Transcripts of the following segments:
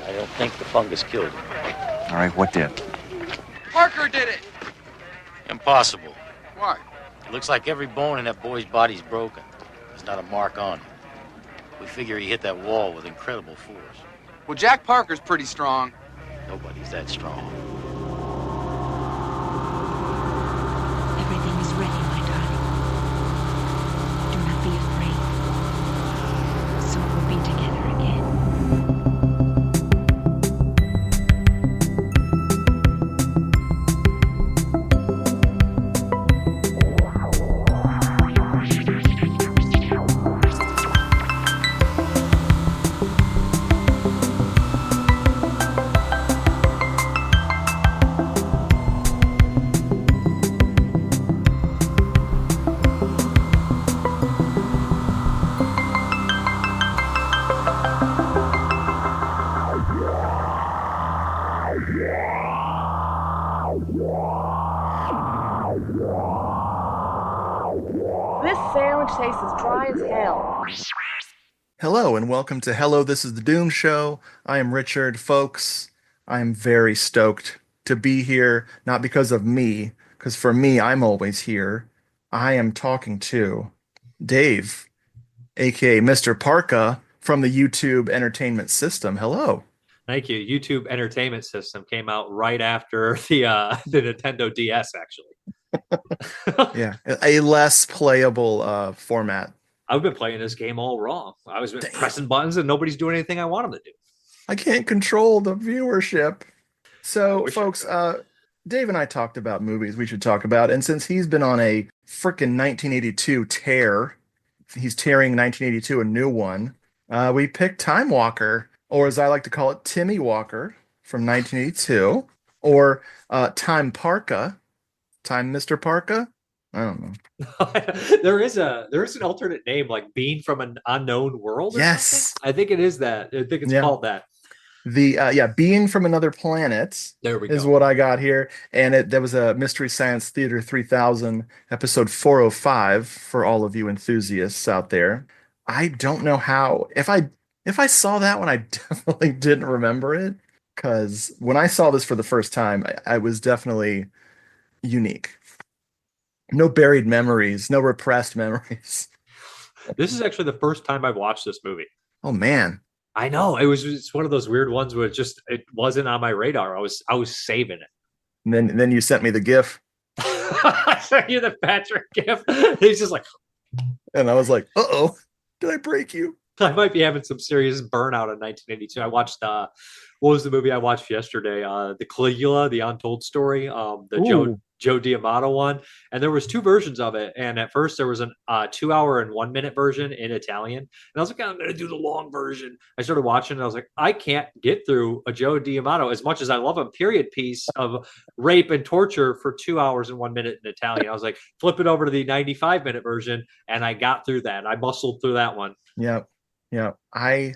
I don't think the fungus killed him. All right, what did? Parker did it! Impossible. Why? It looks like every bone in that boy's body's broken. There's not a mark on him. We figure he hit that wall with incredible force. Well, Jack Parker's pretty strong. Nobody's that strong. Everything is ready, my darling. Do not be afraid. Soon we'll be together again. This sandwich tastes as dry as hell. Hello and welcome to Hello, This is the Doom Show. I am Richard. Folks, I am very stoked to be here, not because of me, because for me, I'm always here. I am talking to Dave, aka Mr. Parka from the YouTube Entertainment System. Hello. Thank you. YouTube Entertainment System came out right after the Nintendo DS, actually. Yeah, a less playable format. I've been playing this game all wrong. I was pressing buttons and nobody's doing anything I want them to do. I can't control the viewership. So, folks, Dave and I talked about movies we should talk about, and since he's been on a frickin' 1982 tear, he's tearing 1982 a new one, we picked Time Walker, or as I like to call it, Timmy Walker from 1982, or Time Parka. Time Mr. Parka? I don't know. there is an alternate name, like Being from an Unknown World. Or yes, something? I think it is that. I think it's called that. The Being from Another Planet. There we go. Is what I got here, and there was a Mystery Science Theater 3000 episode 405 for all of you enthusiasts out there. I don't know how if I saw that one, I definitely didn't remember it, because when I saw this for the first time, I was definitely unique. No buried memories, no repressed memories. This is actually the first time I've watched this movie. Oh man. I know. It's one of those weird ones where it wasn't on my radar. I was saving it. And then you sent me the GIF. I sent you the Patrick GIF. He's just like, and I was like, uh-oh, did I break you? I might be having some serious burnout in 1982. I watched what was the movie I watched yesterday? The Caligula, the Untold Story, the Joe D'Amato one. And there was two versions of it. And at first there was an 2 hour and 1 minute version in Italian. And I was like, I'm going to do the long version. I started watching and I was like, I can't get through a Joe D'Amato, as much as I love a period piece of rape and torture, for 2 hours and 1 minute in Italian. I was like, flip it over to the 95-minute version. And I got through that. I muscled through that one. Yep. Yeah, I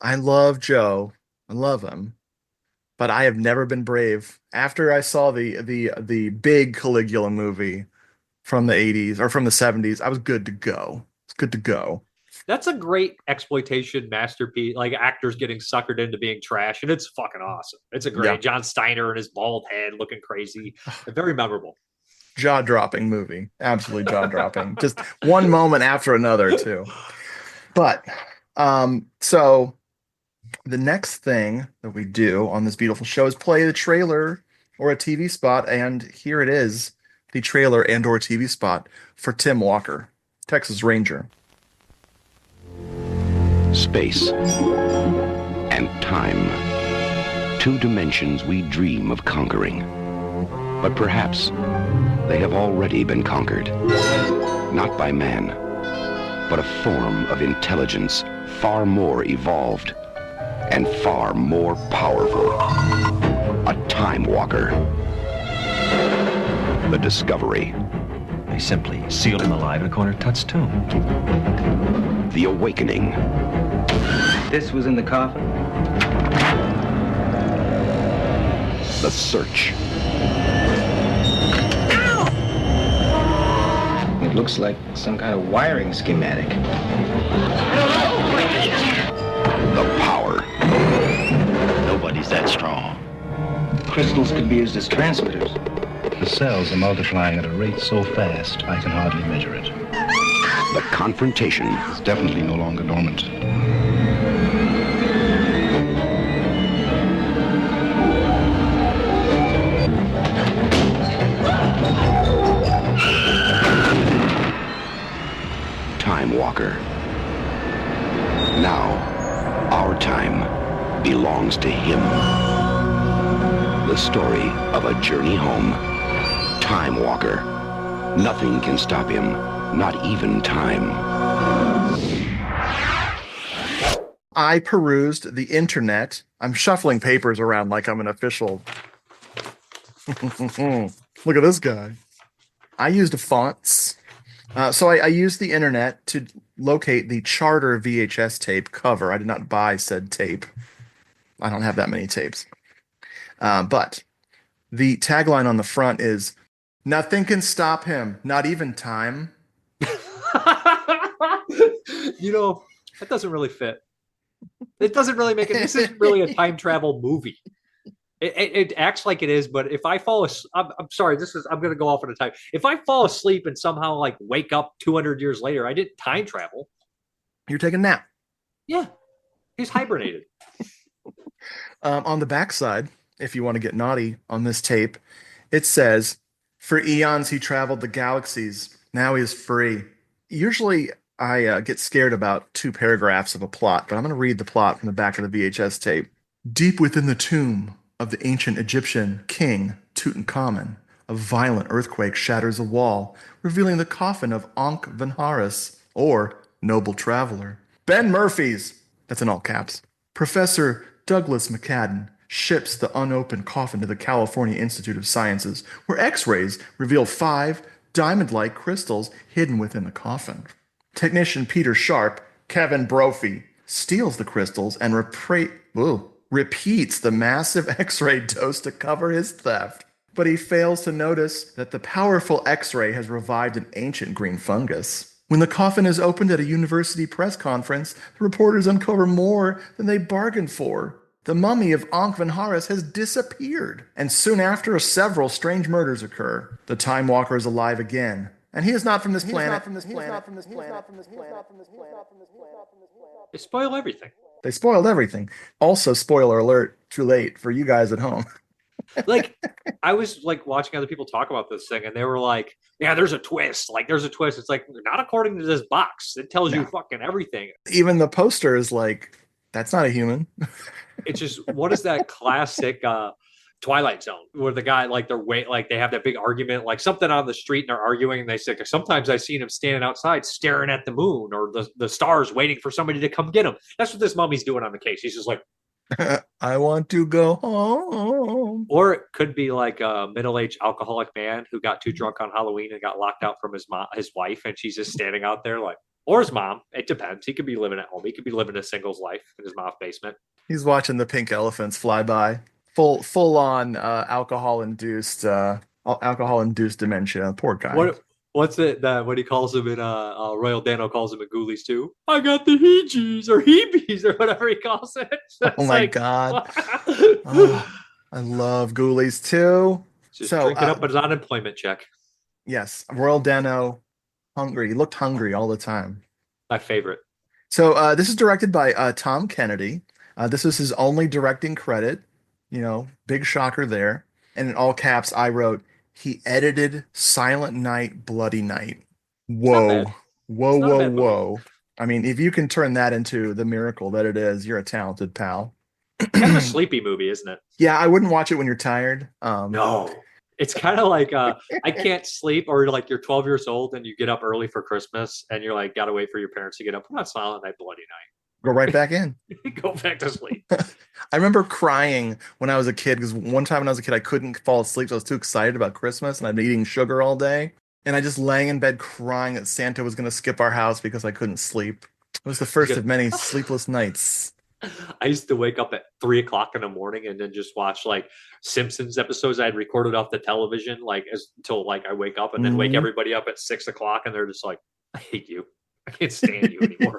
love Joe. I love him, but I have never been brave. After I saw the big Caligula movie from the 80s or from the 70s, I was good to go. It's good to go. That's a great exploitation masterpiece. Like actors getting suckered into being trash, and it's fucking awesome. It's a great John Steiner and his bald head looking crazy. Very memorable. Jaw-dropping movie. Absolutely jaw-dropping. Just one moment after another, too. But so the next thing that we do on this beautiful show is play the trailer or a TV spot, and here it is, the trailer and or TV spot for Tim Walker, Texas Ranger. Space and time. Two dimensions we dream of conquering. But perhaps they have already been conquered. Not by man, but a form of intelligence far more evolved and far more powerful. A Time Walker. The Discovery. They simply sealed him alive in a corner of Tut's tomb. The Awakening. This was in the coffin? The Search. It looks like some kind of wiring schematic. The Power. crystals could be used as transmitters. The cells are multiplying at a rate so fast, I can hardly measure it. The confrontation. It's definitely no longer dormant. Time Walker. Now, our time belongs to him. The story of a journey home. Time Walker. Nothing can stop him, not even time. I perused the internet. I'm shuffling papers around like I'm an official. Look at this guy. I used fonts. So I used the internet to locate the Charter VHS tape cover. I did not buy said tape. I don't have that many tapes. But the tagline on the front is, "Nothing can stop him, not even time." You know, that doesn't really fit. It doesn't really make it. This isn't really a time travel movie. It acts like it is, but if I fall, I'm sorry. I'm going to go off at a time. If I fall asleep and somehow like wake up 200 years later, I didn't time travel. You're taking a nap. Yeah, he's hibernated. On the backside, if you want to get naughty on this tape, it says, "For eons he traveled the galaxies. Now he is free." Usually I get scared about 2 paragraphs of a plot, but I'm going to read the plot from the back of the VHS tape. Deep within the tomb of the ancient Egyptian king Tutankhamun, a violent earthquake shatters a wall, revealing the coffin of Ankh-Venharis, or Noble Traveler. Ben Murphy's, that's in all caps, Professor Douglas McCadden, ships the unopened coffin to the California Institute of Sciences, where X-rays reveal 5 diamond-like crystals hidden within the coffin. Technician Peter Sharp, Kevin Brophy, steals the crystals and repeats the massive X-ray dose to cover his theft. But he fails to notice that the powerful X-ray has revived an ancient green fungus. When the coffin is opened at a university press conference, the reporters uncover more than they bargained for. The mummy of Ankh-Venharis has disappeared, and soon after, several strange murders occur. The Time Walker is alive again, and he is not from this planet. They spoil everything. They spoiled everything. Also, spoiler alert, too late for you guys at home. Like, I was like watching other people talk about this thing, and they were like, "Yeah, there's a twist. Like, there's a twist." It's like, not according to this box. It tells you fucking everything. Even the poster is like, that's not a human. It's just, what is that classic Twilight Zone where the guy, like, they have that big argument, like something on the street, and they're arguing, and they say, sometimes I've seen him standing outside staring at the moon or the stars, waiting for somebody to come get him. That's what this mummy's doing on the case. He's just like, I want to go home. Or it could be like a middle-aged alcoholic man who got too drunk on Halloween and got locked out from his wife, and she's just standing out there like, or his mom. It depends. He could be living at home. He could be living a singles life in his mom's basement. He's watching the pink elephants fly by. Full on alcohol induced dementia. Poor guy. What's it that what he calls him in Royal Dano calls him in Ghoulies too? I got the heebies or heebies or whatever he calls it. Oh my god. Oh, I love Ghoulies too. Just drinking up his unemployment check. Yes. Royal Dano, hungry. He looked hungry all the time. My favorite. So this is directed by Tom Kennedy. This was his only directing credit. You know, big shocker there. And in all caps, I wrote, he edited Silent Night, Bloody Night. Whoa. Whoa. I mean, if you can turn that into the miracle that it is, you're a talented pal. Kind of a sleepy movie, isn't it? Yeah, I wouldn't watch it when you're tired. No. It's kind of like I can't sleep, or like you're 12 years old and you get up early for Christmas and you're like, gotta wait for your parents to get up. Put on Silent Night, Bloody Night. Go right back in. Go back to sleep. I remember crying when I was a kid because one time when I was a kid, I couldn't fall asleep. So I was too excited about Christmas and I'd been eating sugar all day. And I just laying in bed crying that Santa was going to skip our house because I couldn't sleep. It was the first of many sleepless nights. I used to wake up at 3:00 in the morning and then just watch like Simpsons episodes I had recorded off the television, like until like I wake up, and then wake everybody up at 6:00, and they're just like, I hate you. I can't stand you anymore.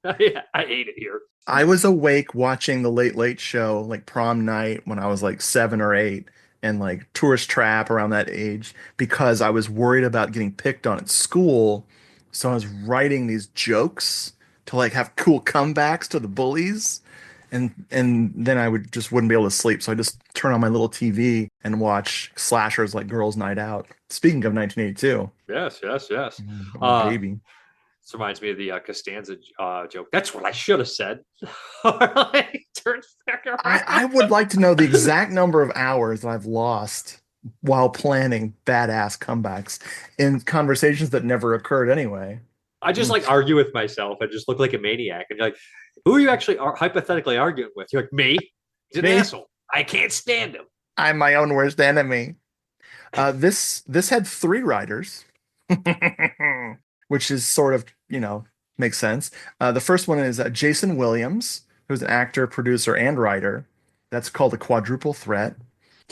I hate it here. I was awake watching the Late Late Show, like prom night when I was like 7 or 8, and like Tourist Trap around that age, because I was worried about getting picked on at school. So I was writing these jokes to like have cool comebacks to the bullies. And then I wouldn't be able to sleep. So I just turn on my little TV and watch slashers like Girls Night Out. Speaking of 1982. Yes. Baby. This reminds me of the Costanza joke. That's what I should have said. Turns back around. I would like to know the exact number of hours that I've lost while planning badass comebacks in conversations that never occurred anyway. I just like argue with myself. I just look like a maniac. And you're like, who are you actually hypothetically arguing with? You're like, me? He's an asshole. I can't stand him. I'm my own worst enemy. This had 3 writers, which is sort of, makes sense. The first one is Jason Williams, who's an actor, producer, and writer. That's called A Quadruple Threat.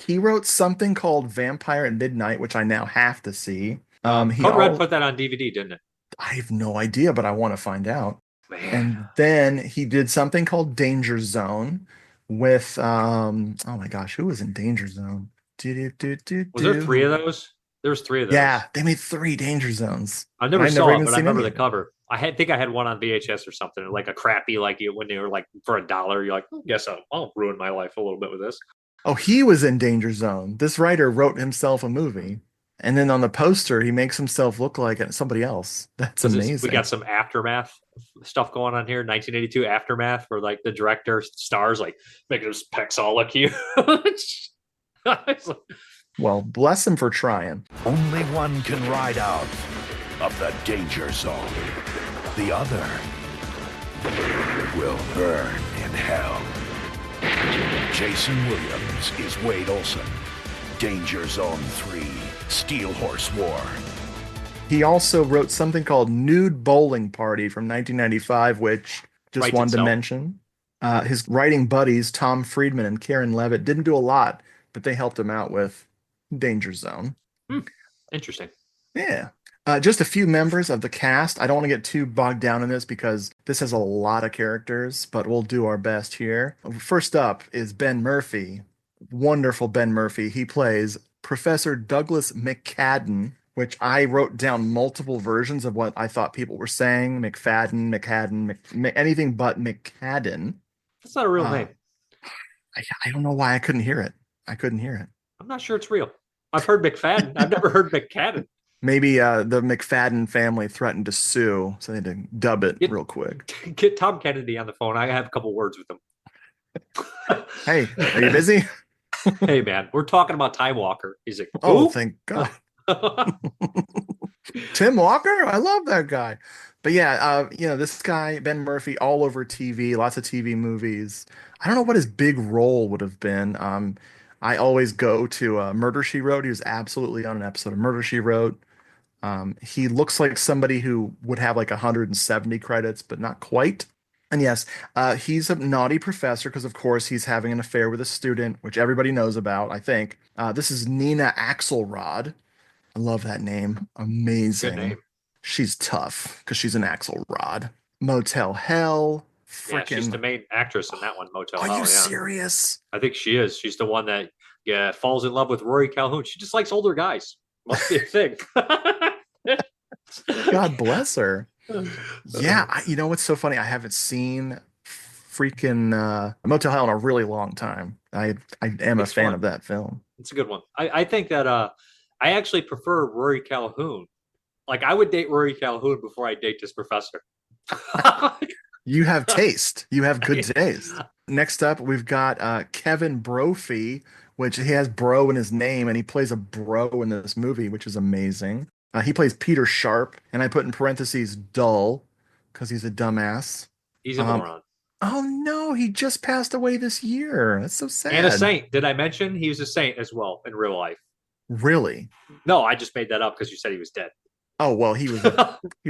He wrote something called Vampire at Midnight, which I now have to see. Code Red put that on DVD, didn't it? I have no idea, but I want to find out. Man. And then he did something called Danger Zone with, oh my gosh, who was in Danger Zone? Was there 3 of those? There was 3 of those. Yeah, they made 3 Danger Zones. I never saw it, but I remember the cover. I think I had one on VHS or something, like a crappy, like when they were like for $1. You're like, I guess I'll ruin my life a little bit with this. Oh, he was in Danger Zone. This writer wrote himself a movie. And then on the poster, he makes himself look like somebody else. That's amazing. We got some aftermath stuff going on here. 1982 aftermath, where like the director stars like making his pecs all look huge. Well, bless him for trying. Only one can ride out of the danger zone. The other will burn in hell. Jason Williams is Wade Olson. Danger Zone 3, Steel Horse War. He also wrote something called Nude Bowling Party from 1995, which just wanted to mention. His writing buddies, Tom Friedman and Karen Levitt, didn't do a lot, but they helped him out with Danger Zone. Interesting. Yeah. Just a few members of the cast. I don't want to get too bogged down in this because this has a lot of characters, but we'll do our best here. First up is Ben Murphy. Wonderful Ben Murphy. He plays Professor Douglas McCadden, which I wrote down multiple versions of what I thought people were saying. McCadden, anything but McCadden. That's not a real name. I don't know why I couldn't hear it. I'm not sure it's real. I've heard McFadden. I've never heard McCadden. Maybe the McFadden family threatened to sue, so they had to dub it real quick. Get Tom Kennedy on the phone. I have a couple words with him. Hey, are you busy? Hey, man, we're talking about Time Walker. He's like, oh, thank God. Tim Walker? I love that guy. But yeah, this guy, Ben Murphy, all over TV, lots of TV movies. I don't know what his big role would have been. I always go to Murder, She Wrote. He was absolutely on an episode of Murder, She Wrote. He looks like somebody who would have like 170 credits, but not quite. And yes, he's a naughty professor because, of course, he's having an affair with a student, which everybody knows about, I think. This is Nina Axelrod. I love that name. Amazing. Good name. She's tough because she's an Axelrod. Motel Hell. Yeah, she's the main actress in that one, Motel Hell. Are you serious? I think she is. She's the one that falls in love with Rory Calhoun. She just likes older guys. Must be a thing. God bless her. Yeah, you know what's so funny? I haven't seen freaking Motel Hell in a really long time. I am a fan of that film. It's a good one. I think that I actually prefer Rory Calhoun. Like, I would date Rory Calhoun before I date this professor. You have taste. You have good taste. Next up, we've got Kevin Brophy, which he has bro in his name, and he plays a bro in this movie, which is amazing. He plays Peter Sharp, and I put in parentheses dull because he's a dumbass. He's a moron. Oh no, he just passed away this year. That's so sad. And a saint. Did I mention he was a saint as well in real life? Really? No, I just made that up because you said he was dead. Oh well, he was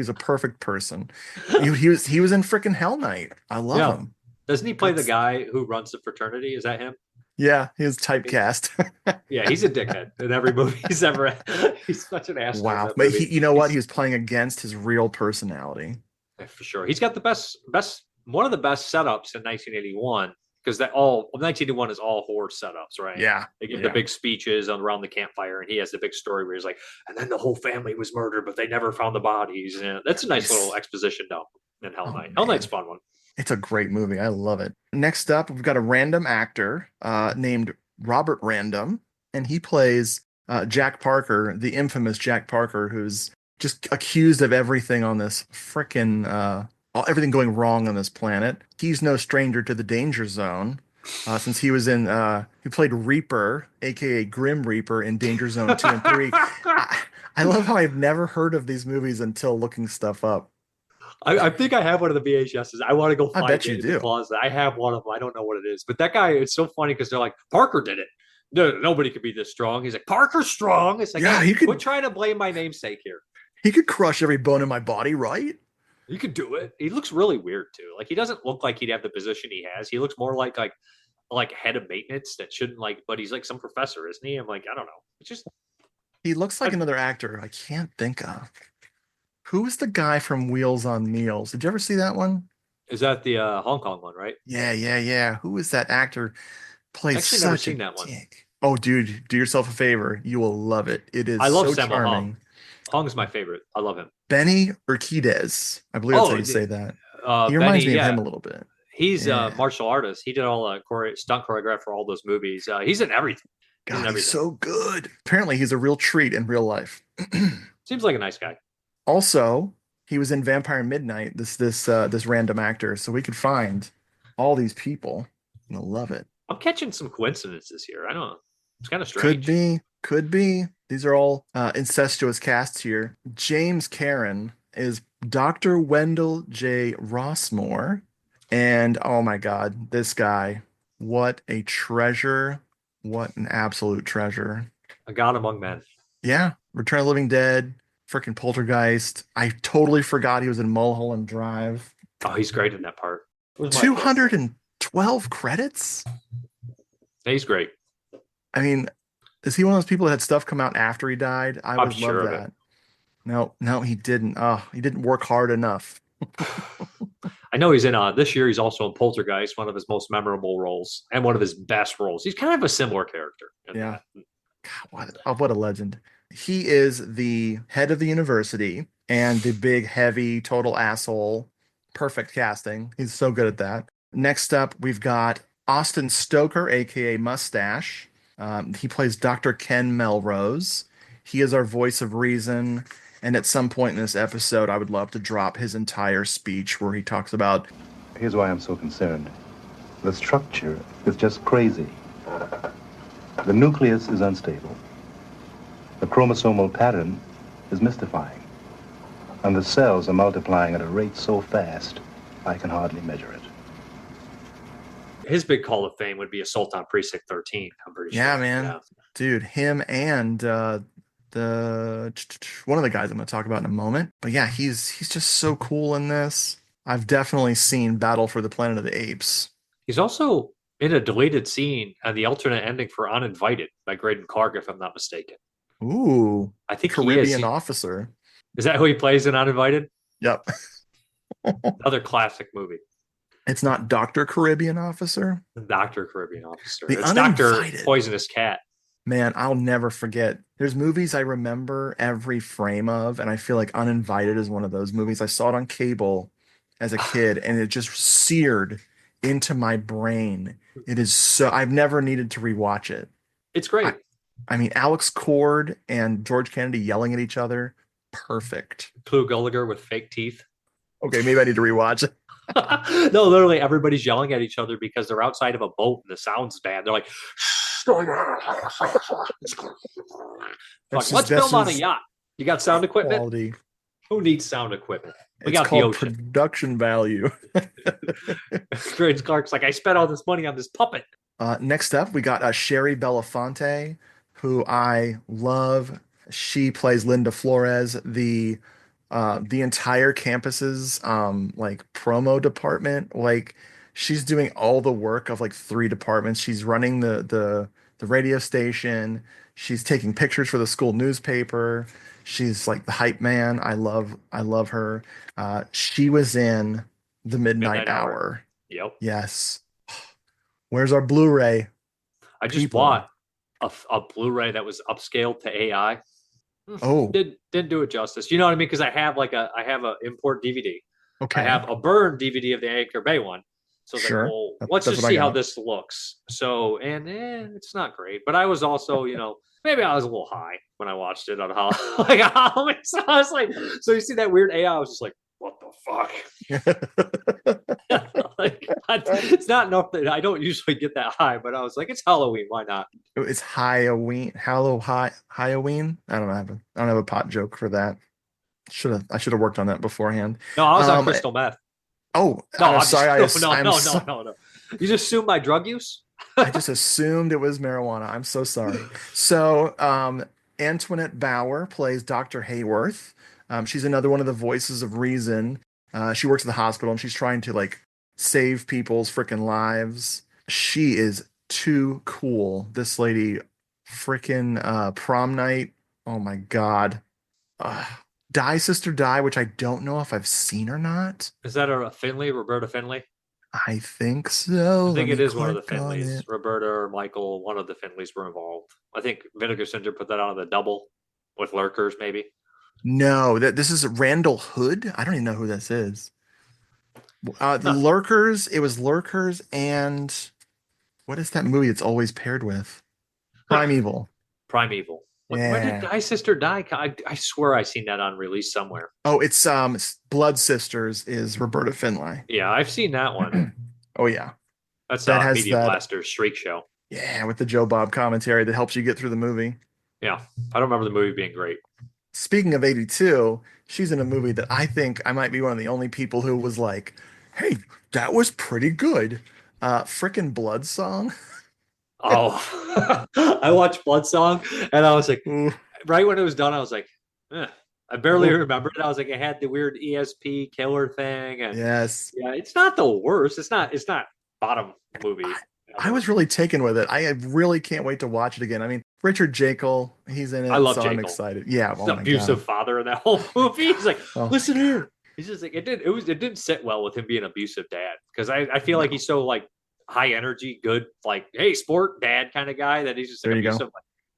a perfect person. He was in freaking Hell Night. I love him. Doesn't he play the guy who runs the fraternity? Is that him? Yeah, he was typecast. Yeah, he's a dickhead in every movie he's ever. He's such an asshole. Wow, but you know what? He was playing against his real personality. For sure. He's got the best one of the best setups in 1981 because that all 1981 is all horror setups, right? Yeah. They give Yeah. the big speeches around the campfire, and he has the big story where he's like, and then the whole family was murdered, but they never found the bodies. And that's a nice little exposition dump in Hell Night. Hell Night's a fun one. It's a great movie. I love it. Next up, we've got a random actor named Robert Random, and he plays Jack Parker, the infamous Jack Parker, who's just accused of everything on this frickin' everything going wrong on this planet. He's no stranger to the danger zone. Since he was in, he played Reaper, aka Grim Reaper, in Danger Zone 2 and 3. I love how I've never heard of these movies until looking stuff up. I think I have one of the VHSs. I want to go find bet you it in do. the closet. I have one of them. I don't know what it is. But that guy, it's so funny because they're like, Parker did it. No, nobody could be this strong. He's like, Parker's strong. It's like, Yeah, hey, he could- quit trying to blame my namesake here. He could crush every bone in my body, right? You could do it. He looks really weird too. Like he doesn't look like he'd have the position he has. He looks more like head of maintenance that shouldn't but he's like some professor, isn't he? I'm like, I don't know. It's just He looks like another actor I can't think of. Who's the guy from Wheels on Meals? Did you ever see that one? Is that the Hong Kong one, right? Yeah. Who is that actor? Plays Actually, never such seen a that one. dick. Oh, dude, do yourself a favor. You will love it. It is I love so Sammo charming. Hung. Hong's my favorite. I love him. Benny Urquidez. I believe that's how you say that. He reminds me of him a little bit. He's a martial artist. He did all stunt choreograph for all those movies. He's in everything. God, he's so good. Apparently, he's a real treat in real life. Seems like a nice guy. Also, he was in Vampire Midnight. This random actor, so we could find all these people. I love it. I'm catching some coincidences here. I don't know. It's kind of strange. Could be. These are all incestuous casts here. James Karen is Dr. Wendell J. Rossmore. And oh my God, this guy, what a treasure. What an absolute treasure. A god among men. Yeah. Return of the Living Dead, freaking Poltergeist. I totally forgot he was in Mulholland Drive. Oh, he's great in that part. 212 credits? He's great. I mean, is he one of those people that had stuff come out after he died? I would sure love that. No, he didn't. He didn't work hard enough. I know he's in this year. He's also in Poltergeist, one of his most memorable roles and one of his best roles. He's kind of a similar character. Yeah. God, what a legend. He is the head of the university and the big, heavy, total asshole. Perfect casting. He's so good at that. Next up, we've got Austin Stoker, aka Mustache. He plays Dr. Ken Melrose. He is our voice of reason. And at some point in this episode, I would love to drop his entire speech where he talks about... Here's why I'm so concerned. The structure is just crazy. The nucleus is unstable. The chromosomal pattern is mystifying. And the cells are multiplying at a rate so fast, I can hardly measure it. His big call of fame would be Assault on Precinct 13. I'm pretty sure. Yeah, man. Yeah. Dude, him and the one of the guys I'm going to talk about in a moment. But yeah, he's just so cool in this. I've definitely seen Battle for the Planet of the Apes. He's also in a deleted scene on the alternate ending for Uninvited by Graydon Clark, if I'm not mistaken. Ooh, I think Caribbean Officer. Is that who he plays in Uninvited? Yep. Another classic movie. It's not Dr. Caribbean Officer? Dr. Caribbean Officer. It's Dr. Poisonous Cat. Man, I'll never forget. There's movies I remember every frame of, and I feel like Uninvited is one of those movies. I saw it on cable as a kid, and it just seared into my brain. It is so... I've never needed to rewatch it. It's great. I mean, Alex Cord and George Kennedy yelling at each other. Perfect. Clu Gallagher with fake teeth. Okay, maybe I need to rewatch it. No, literally everybody's yelling at each other because they're outside of a boat and the sound's bad. They're like, let's film on a yacht. You got sound equipment? Quality. Who needs sound equipment? We got the ocean. Production value. Graydon Clark's like, I spent all this money on this puppet. Next up, we got Sherry Belafonte, who I love. She plays Linda Flores, the entire campus's like promo department. Like she's doing all the work of like 3 departments. She's running the the radio station. She's taking pictures for the school newspaper. She's like the hype man. I love her. She was in The Midnight Midnight Hour. Hour. Yep. Yes. Where's our Blu-ray? I just People. bought a Blu-ray that was upscaled to AI. Oh, Didn't do it justice. You know what I mean? Because I have a import DVD. okay. I have a burn DVD of the Anchor Bay one. So it's Sure. like, well, let's That's just what I see how got. this looks. So, and it's not great. But I was also, maybe I was a little high when I watched it on Halloween. So I was like, so you see that weird AI? I was just like, what the fuck? It's not enough that I don't usually get that high, but I was like, it's Halloween. Why not? It's Halloween. Halloween. I don't have a pot joke for that. I should have worked on that beforehand. No, I was on crystal meth. Oh, no, I'm sorry. No. You just assumed my drug use? I just assumed it was marijuana. I'm so sorry. So, Antoinette Bauer plays Dr. Hayworth. She's another one of the voices of reason. She works at the hospital and she's trying to like save people's freaking lives. She is too cool. This lady, freaking prom night. Oh my God. Die Sister Die, which I don't know if I've seen or not. Is that a Finley, Roberta Finley? I think so. I think it is one of the Finleys. Roberta or Michael, one of the Finleys were involved. I think Vinegar Syndrome put that on the double with Lurkers, maybe. No, this is Randall Hood. I don't even know who this is. The Lurkers. It was Lurkers and what is that movie it's always paired with? Primeval. Primeval. Yeah. When did Die Sister Die? I swear I seen that on release somewhere. Oh, it's Blood Sisters is Roberta Finlay. Yeah, I've seen that one. Oh yeah, that's that Media Blaster's Shriek Show. Yeah, with the Joe Bob commentary that helps you get through the movie. Yeah, I don't remember the movie being great. Speaking of 82, she's in a movie that I think I might be one of the only people who was like, "Hey, that was pretty good." Frickin' Blood Song. Oh, I watched Blood Song and I was like, right when it was done, I was like, I barely remembered it. I was like, it had the weird ESP killer thing, and yes, yeah, it's not the worst. It's not bottom movie. I was really taken with it. I really can't wait to watch it again. I mean, Richard Jekyll, he's in it. I love so Jekyll. I'm excited. Yeah, the abusive father in that whole movie. He's like, listen here. He's just like, it didn't sit well with him being an abusive dad because I feel like he's so like high energy, good, like, hey, sport dad kind of guy that he's just like abusive.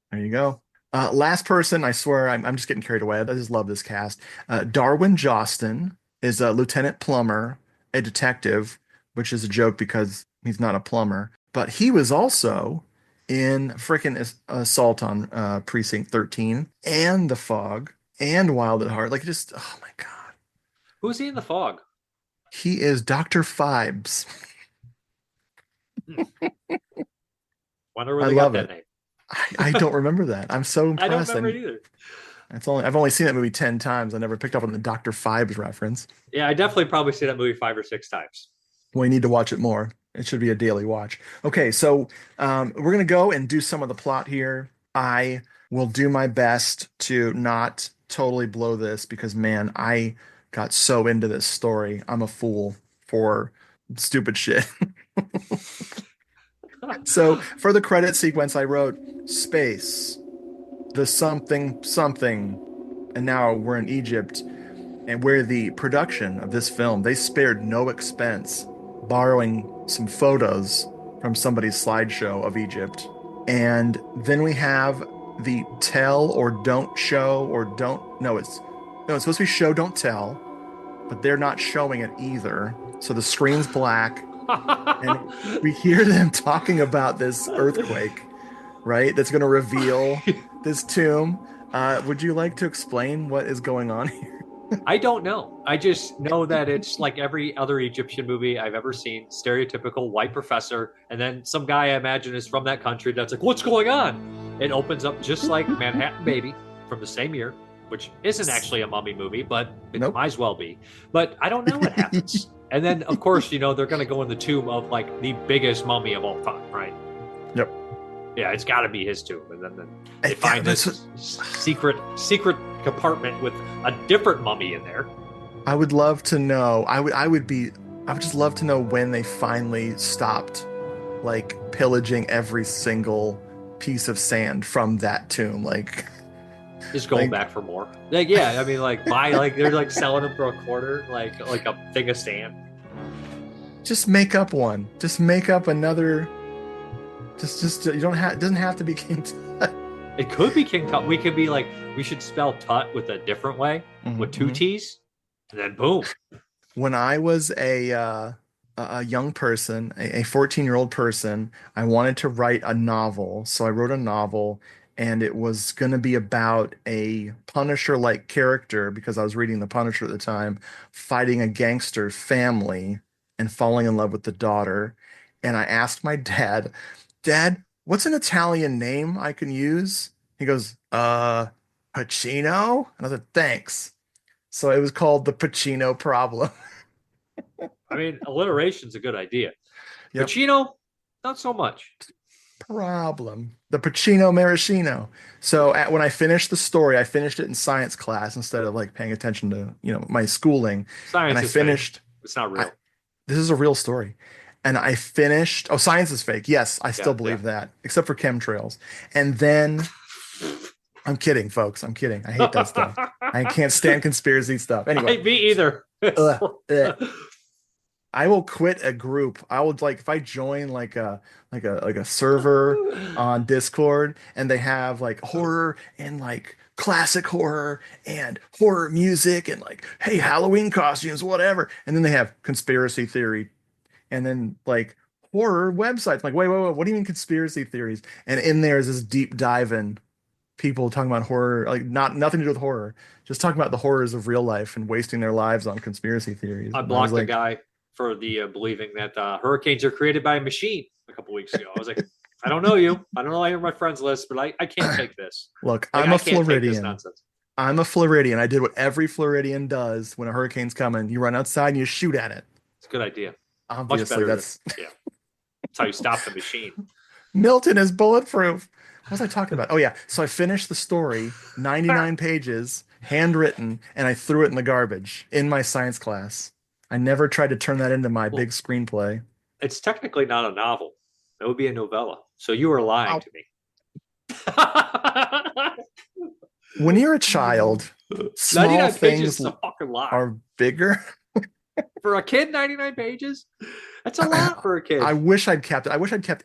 There you go. Last person, I swear, I'm just getting carried away. I just love this cast. Darwin Jostin is a Lieutenant Plumber, a detective, which is a joke because he's not a plumber. But he was also in frickin' Assault on Precinct 13 and The Fog and Wild at Heart. Like, just, oh my God. Who's he in The Fog? He is Dr. Phibes. Wonder where they got that name. I don't remember that. I'm so impressed. I don't remember it either. I've only seen that movie 10 times. I never picked up on the Dr. Phibes reference. Yeah, I definitely probably see that movie 5 or 6 times. We need to watch it more. It should be a daily watch. Okay, so we're going to go and do some of the plot here. I will do my best to not totally blow this because, man, I got so into this story. I'm a fool for stupid shit. So for the credit sequence, I wrote space, the something, and now we're in Egypt, and where the production of this film, they spared no expense borrowing some photos from somebody's slideshow of Egypt. And then we have the tell or don't show or don't, no, it's supposed to be show, don't tell, but they're not showing it either. So the screen's black. And we hear them talking about this earthquake, right? That's going to reveal this tomb. Would you like to explain what is going on here? I don't know. I just know that it's like every other Egyptian movie I've ever seen, stereotypical white professor, and then some guy I imagine is from that country that's like, what's going on? It opens up just like Manhattan Baby from the same year, which isn't actually a mummy movie, but it might as well be. But I don't know what happens. And then, of course, they're going to go in the tomb of like the biggest mummy of all time, right? Yep. Yeah, it's got to be his tomb. And then they find this secret compartment with a different mummy in there. I would love to know. I would just love to know when they finally stopped like pillaging every single piece of sand from that tomb. Like, Just going back for more. Like, yeah, I mean, like buy like they're like selling them for a quarter, like a thing of sand. just make up one. Just make up another. Just you don't have. It doesn't have to be King Tut. It could be King Tut. We could be like, we should spell Tut with a different way, with two T's, and then boom. When I was a young person, a 14-year-old person, I wanted to write a novel. So I wrote a novel, and it was going to be about a Punisher-like character because I was reading The Punisher at the time, fighting a gangster family and falling in love with the daughter. And I asked my dad, Dad, what's an Italian name I can use? He goes, Pacino? And I said, thanks. So it was called The Pacino Problem. I mean, alliteration's a good idea. Yep. Pacino, not so much. Problem. The Pacino Maraschino. So when I finished the story, I finished it in science class instead of like paying attention to, my schooling. Science and I is finished. Fake. It's not real. This is a real story. And I finished. Oh, science is fake. Yes, I still believe that, except for chemtrails. And then I'm kidding, folks. I'm kidding. I hate that stuff. I can't stand conspiracy stuff. Anyway, me either. I will quit a group. I would like if I join like a server on Discord and they have like horror and like classic horror and horror music and like, hey, Halloween costumes, whatever. And then they have conspiracy theory and then like horror websites. I'm like, wait, what do you mean conspiracy theories? And in there is this deep dive in people talking about horror, like nothing to do with horror, just talking about the horrors of real life and wasting their lives on conspiracy theories. I blocked a guy for the believing that hurricanes are created by a machine a couple weeks ago. I was like, I don't know you. I don't know you're my friends list, but I can't take this. Look, like, I'm a Floridian. I'm a Floridian. I did what every Floridian does when a hurricane's coming. You run outside and you shoot at it. It's a good idea. Obviously, that's how you stop the machine. Milton is bulletproof. What was I talking about? Oh, yeah. So I finished the story, 99 pages, handwritten, and I threw it in the garbage in my science class. I never tried to turn that into my big screenplay. It's technically not a novel. It would be a novella. So you were lying to me. When you're a child, small things are bigger. For a kid, 99 pages? That's a lot for a kid. I wish I'd kept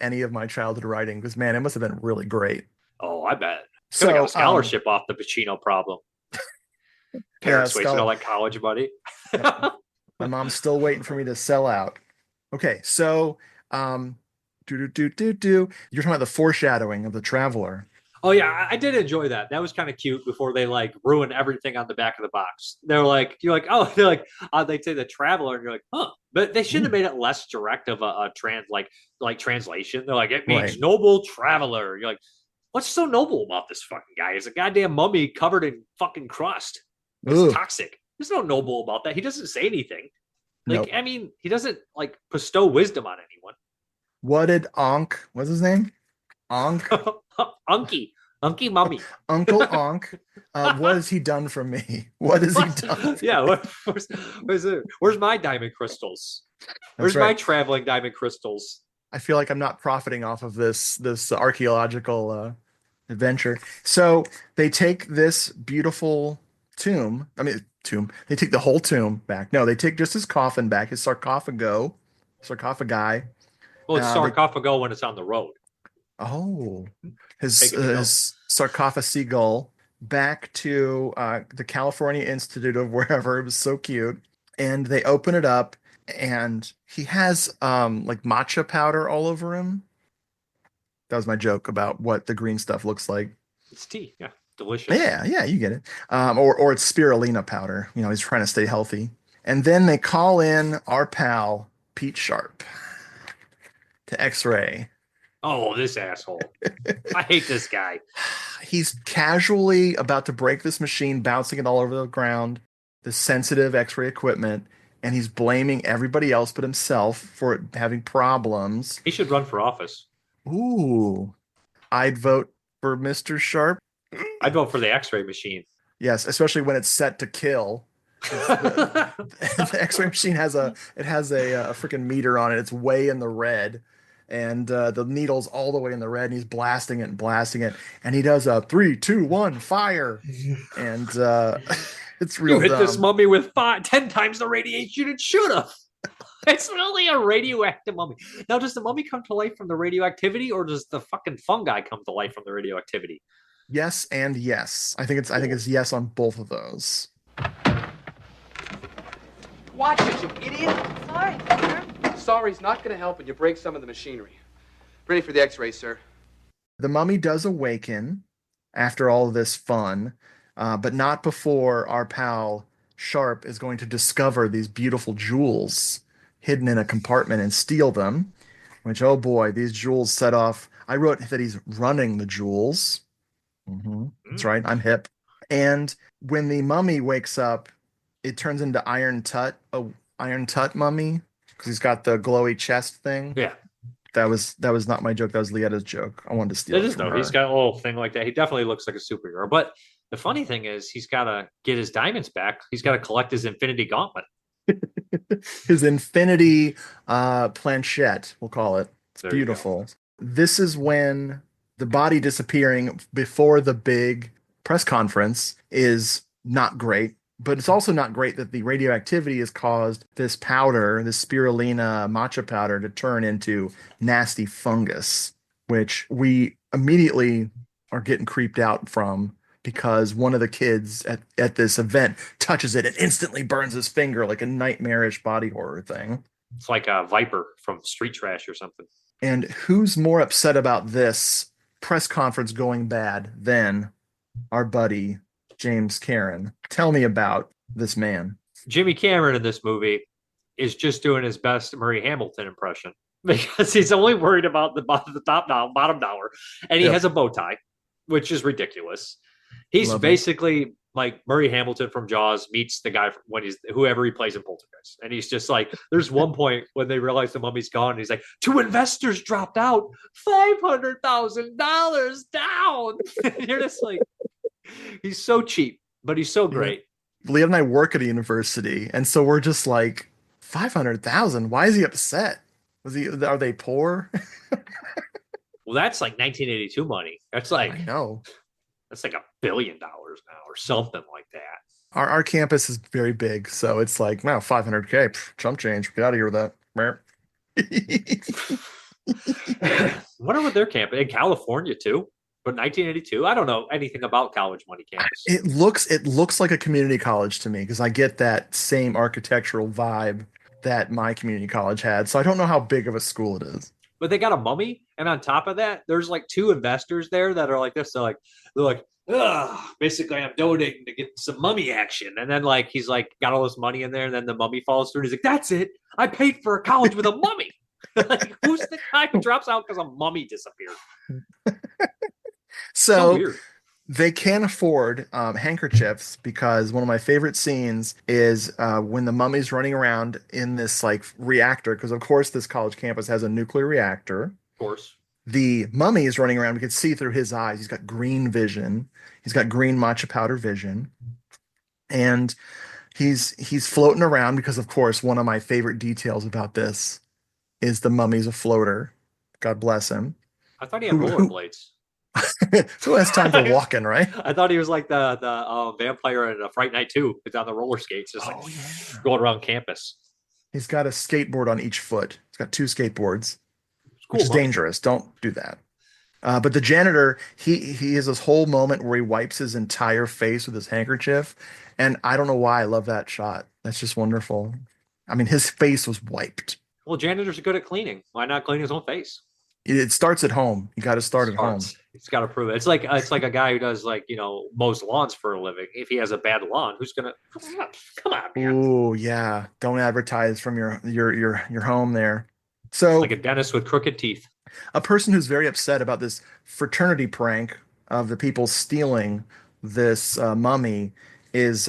any of my childhood writing because, man, it must have been really great. Oh, I bet. So got a scholarship off the Pacino Problem. Parents wasting all that college money. My mom's still waiting for me to sell out. Okay, so you're talking about the foreshadowing of the Traveler. Oh yeah, I did enjoy that. That was kind of cute before they like ruin everything on the back of the box. They're like, they say the Traveler, and you're like, huh. But they should have made it less direct of a translation. They're like, it means noble traveler. You're like, what's so noble about this fucking guy? He's a goddamn mummy covered in fucking crust. It's toxic. There's no noble about that. He doesn't say anything. Like, nope. I mean, he doesn't like bestow wisdom on anyone. What did what's his name? Unky Mummy. Uncle Onk. What has he done for me? What has he done? Yeah. Where's my diamond crystals? Where's my traveling diamond crystals? I feel like I'm not profiting off of this archaeological adventure. So they take this beautiful tomb. They take the whole tomb back. No, they take just his coffin back, his sarcophagi. Well, it's sarcophago when it's on the road. Oh, his sarcophagus back to the California Institute of wherever. It was so cute. And they open it up, and he has like matcha powder all over him. That was my joke about what the green stuff looks like. It's tea, yeah. Delicious. Yeah, you get it. Or it's spirulina powder. He's trying to stay healthy. And then they call in our pal, Pete Sharp, to X-ray. Oh, this asshole. I hate this guy. He's casually about to break this machine, bouncing it all over the ground, the sensitive X-ray equipment, and he's blaming everybody else but himself for it having problems. He should run for office. Ooh. I'd vote for Mr. Sharp. I'd vote for the X-ray machine. Yes, especially when it's set to kill. The X-ray machine has a freaking meter on it. It's way in the red. and the needle's all the way in the red, and he's blasting it and blasting it, and he does a 3, 2, 1, fire, and it's real You hit this dumb. mummy with 10 times the radiation it should have. It's really a radioactive mummy. Now, does the mummy come to life from the radioactivity, or does the fucking fungi come to life from the radioactivity? Yes and yes. I think it's yes on both of those. Watch it, you idiot. Sorry, sir. Sorry's not going to help when you break some of the machinery. Ready for the x-ray, sir. The mummy does awaken after all of this fun, but not before our pal Sharp is going to discover these beautiful jewels hidden in a compartment and steal them. Which, oh boy, these jewels set off. I wrote that he's running the jewels. That's right, I'm hip. And when the mummy wakes up, it turns into Iron Tut mummy, because he's got the glowy chest thing. Yeah. That was not my joke. That was Lietta's joke. I wanted to steal it from her. He's got a little thing like that. He definitely looks like a superhero. But the funny thing is, he's got to get his diamonds back. He's got to collect his Infinity Gauntlet. His Infinity planchette, we'll call it. It's There beautiful. This is when the body disappearing before the big press conference is not great. But it's also not great that the radioactivity has caused this powder, this spirulina matcha powder, to turn into nasty fungus, which we immediately are getting creeped out from because one of the kids at this event touches it and instantly burns his finger, like a nightmarish body horror thing. It's like a viper from Street Trash or something. And who's more upset about this press conference going bad than our buddy James Cameron? Tell me about this man. Jimmy Cameron in this movie is just doing his best Murray Hamilton impression because he's only worried about the bottom dollar, and he has a bow tie, which is ridiculous. He's basically like Murray Hamilton from Jaws meets the guy when he's whoever he plays in Poltergeist, and he's just like, there's one point when they realize the mummy's gone, and he's like, 2 investors dropped out, $500,000 down. And you're just like, he's so cheap, but he's so great. Leah and I work at a university, and so we're just like, 500,000. Why is he upset? Are they poor? Well, that's like 1982 money. That's like, I know. That's like $1 billion now or something like that. Our campus is very big, so it's like, wow, 500K, chump change. Get out of here with that. Wonder what their campus in California too. But 1982, I don't know anything about college money campus. It looks like a community college to me because I get that same architectural vibe that my community college had. So I don't know how big of a school it is. But they got a mummy, and on top of that, there's like 2 investors there that are like this. They're like, ugh, basically I'm donating to get some mummy action. And then like he's like got all this money in there, and then the mummy falls through, and he's like, that's it. I paid for a college with a mummy. Like, who's the guy who drops out because a mummy disappeared? So weird. They can't afford handkerchiefs because one of my favorite scenes is when the mummy's running around in this like reactor, because of course this college campus has a nuclear reactor. Of course. The mummy is running around. We can see through his eyes. He's got green vision. He's got green matcha powder vision. And he's floating around because of course one of my favorite details about this is the mummy's a floater. God bless him. I thought he had rollerblades. Who has time for walking, right? I thought he was like the vampire in Fright Night 2. It's on the roller skates, just going around campus. He's got a skateboard on each foot. He's got 2 skateboards, which is money. dangerous. Don't do that. But the janitor, he has this whole moment where he wipes his entire face with his handkerchief, and I don't know why I love that shot. That's just wonderful. I mean, his face was wiped. Well, janitors are good at cleaning. Why not clean his own face? It starts at home. You got to start at home. He's got to prove it. It's like a guy who does mows lawns for a living. If he has a bad lawn, who's gonna come on? Oh yeah, don't advertise from your home there. So it's like a dentist with crooked teeth. A person who's very upset about this fraternity prank of the people stealing this mummy is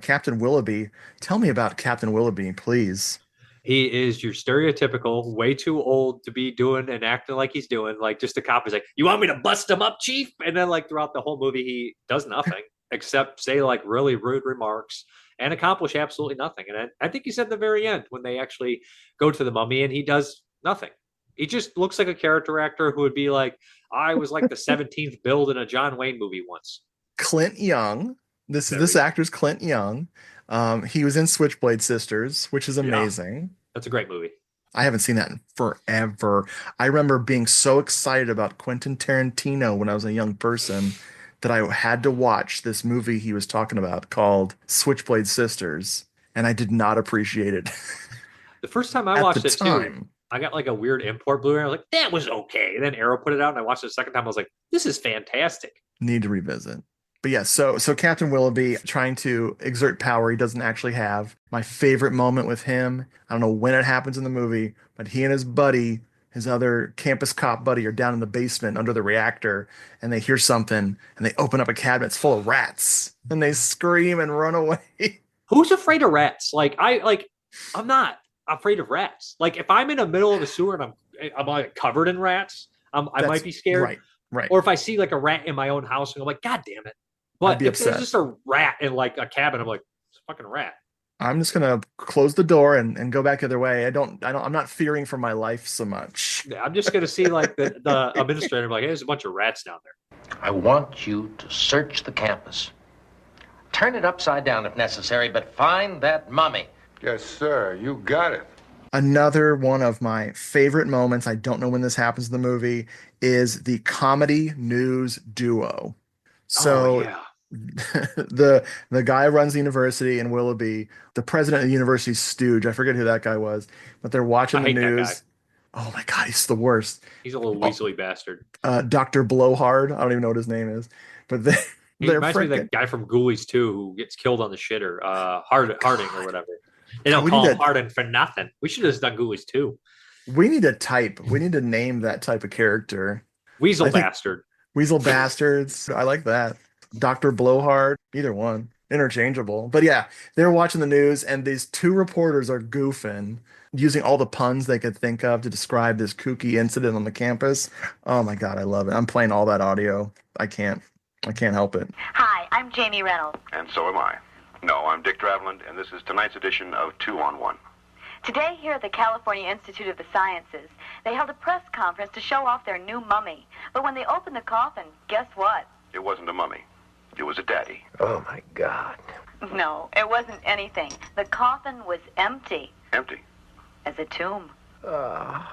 Captain Willoughby. Tell me about Captain Willoughby, please. He is your stereotypical, way too old to be doing and acting like he's doing. Like, just a cop is like, you want me to bust him up, chief? And then like throughout the whole movie, he does nothing except say like really rude remarks and accomplish absolutely nothing. And I think he said at the very end when they actually go to the mummy and he does nothing. He just looks like a character actor who would be like, I was like the 17th build in a John Wayne movie once. Clint Young. This actor's Clint Young. He was in Switchblade Sisters, which is amazing. That's a great movie. I haven't seen that in forever. I remember being so excited about Quentin Tarantino when I was a young person that I had to watch this movie he was talking about called Switchblade Sisters, and I did not appreciate it. The first time I watched it too, I got like a weird import Blu-ray. I was like, that was okay. And then Arrow put it out, and I watched it the second time. I was like, this is fantastic. Need to revisit. But yeah, so Captain Willoughby trying to exert power he doesn't actually have. My favorite moment with him, I don't know when it happens in the movie, but he and his buddy, his other campus cop buddy, are down in the basement under the reactor, and they hear something, and they open up a cabinet. It's full of rats, and they scream and run away. Who's afraid of rats? I'm not afraid of rats. Like if I'm in the middle of a sewer and I'm like covered in rats, I might be scared. Right. Or if I see like a rat in my own house, and I'm like, God damn it. But if there's just a rat in like a cabin, I'm like, it's a fucking rat. I'm just gonna close the door and go back the other way. I'm not fearing for my life so much. Yeah, I'm just gonna see like the administrator like, hey, there's a bunch of rats down there. I want you to search the campus. Turn it upside down if necessary, but find that mummy. Yes, sir. You got it. Another one of my favorite moments, I don't know when this happens in the movie, is the comedy news duo. So the guy runs the university in Willoughby, the president of the university's stooge. I forget who that guy was, but they're watching the news. Oh my God, he's the worst. He's a little weaselly bastard. Dr. Blowhard. I don't even know what his name is, but he reminds me of that guy from Ghoulies 2 who gets killed on the shitter, Harding or whatever. They don't call him Harding for nothing. We should have just done Ghoulies 2. We need to name that type of character. Weasel bastard. Weasel bastards. I like that. Dr. Blowhard. Either one. Interchangeable. But yeah, they're watching the news, and these two reporters are goofing, using all the puns they could think of to describe this kooky incident on the campus. Oh my God, I love it. I'm playing all that audio. I can't help it. Hi, I'm Jamie Reynolds. And so am I. No, I'm Dick Draveland, and this is tonight's edition of 2 on 1. Today, here at the California Institute of the Sciences, they held a press conference to show off their new mummy. But when they opened the coffin, guess what? It wasn't a mummy. It was a daddy. Oh, my God. No, it wasn't anything. The coffin was empty. Empty? As a tomb. I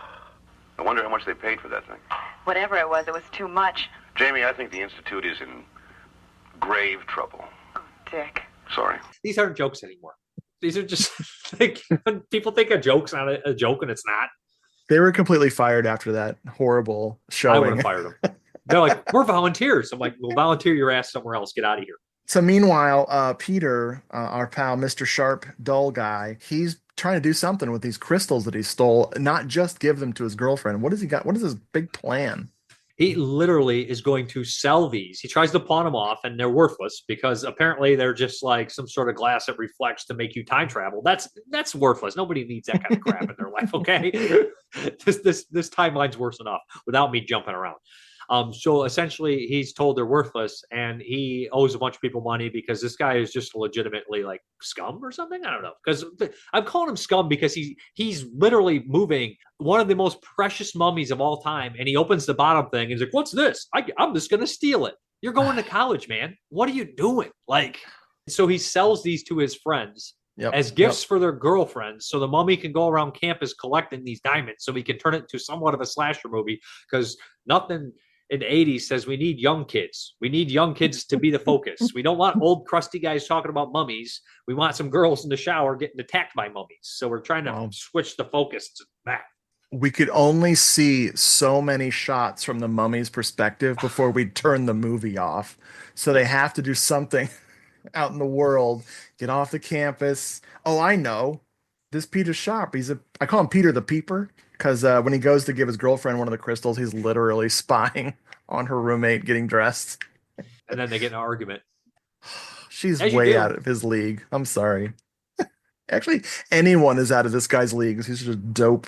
wonder how much they paid for that thing. Whatever it was too much. Jamie, I think the Institute is in grave trouble. Oh, Dick. Sorry. These aren't jokes anymore. These are just like people think a joke's not a joke, and it's not. They were completely fired after that horrible showing. I would have fired them. They're like, we're volunteers. I'm like, well, volunteer your ass somewhere else. Get out of here. So meanwhile, Peter, our pal, Mr. Sharp, dull guy, he's trying to do something with these crystals that he stole, not just give them to his girlfriend. What has he got? What is his big plan? He literally is going to sell these. He tries to pawn them off, and they're worthless because apparently they're just like some sort of glass that reflects to make you time travel. That's worthless. Nobody needs that kind of crap in their life. Okay, this timeline's worse enough without me jumping around. So essentially, he's told they're worthless, and he owes a bunch of people money because this guy is just legitimately like scum or something. I don't know, because I'm calling him scum because he's literally moving one of the most precious mummies of all time, and he opens the bottom thing and he's like, "What's this? I'm just gonna steal it." You're going to college, man. What are you doing? Like, so he sells these to his friends. As gifts for their girlfriends, so the mummy can go around campus collecting these diamonds, so he can turn it into somewhat of a slasher movie. Because nothing in the 80s says we need young kids. We need young kids to be the focus. We don't want old crusty guys talking about mummies. We want some girls in the shower getting attacked by mummies. So we're trying to switch the focus to that. We could only see so many shots from the mummy's perspective before we turn the movie off. So they have to do something out in the world, get off the campus. Oh, I know. This Peter Sharp, I call him Peter the Peeper, because when he goes to give his girlfriend one of the crystals, he's literally spying on her roommate getting dressed. And then they get in an argument. She's way out of his league. I'm sorry. Actually, anyone is out of this guy's league. He's just dope.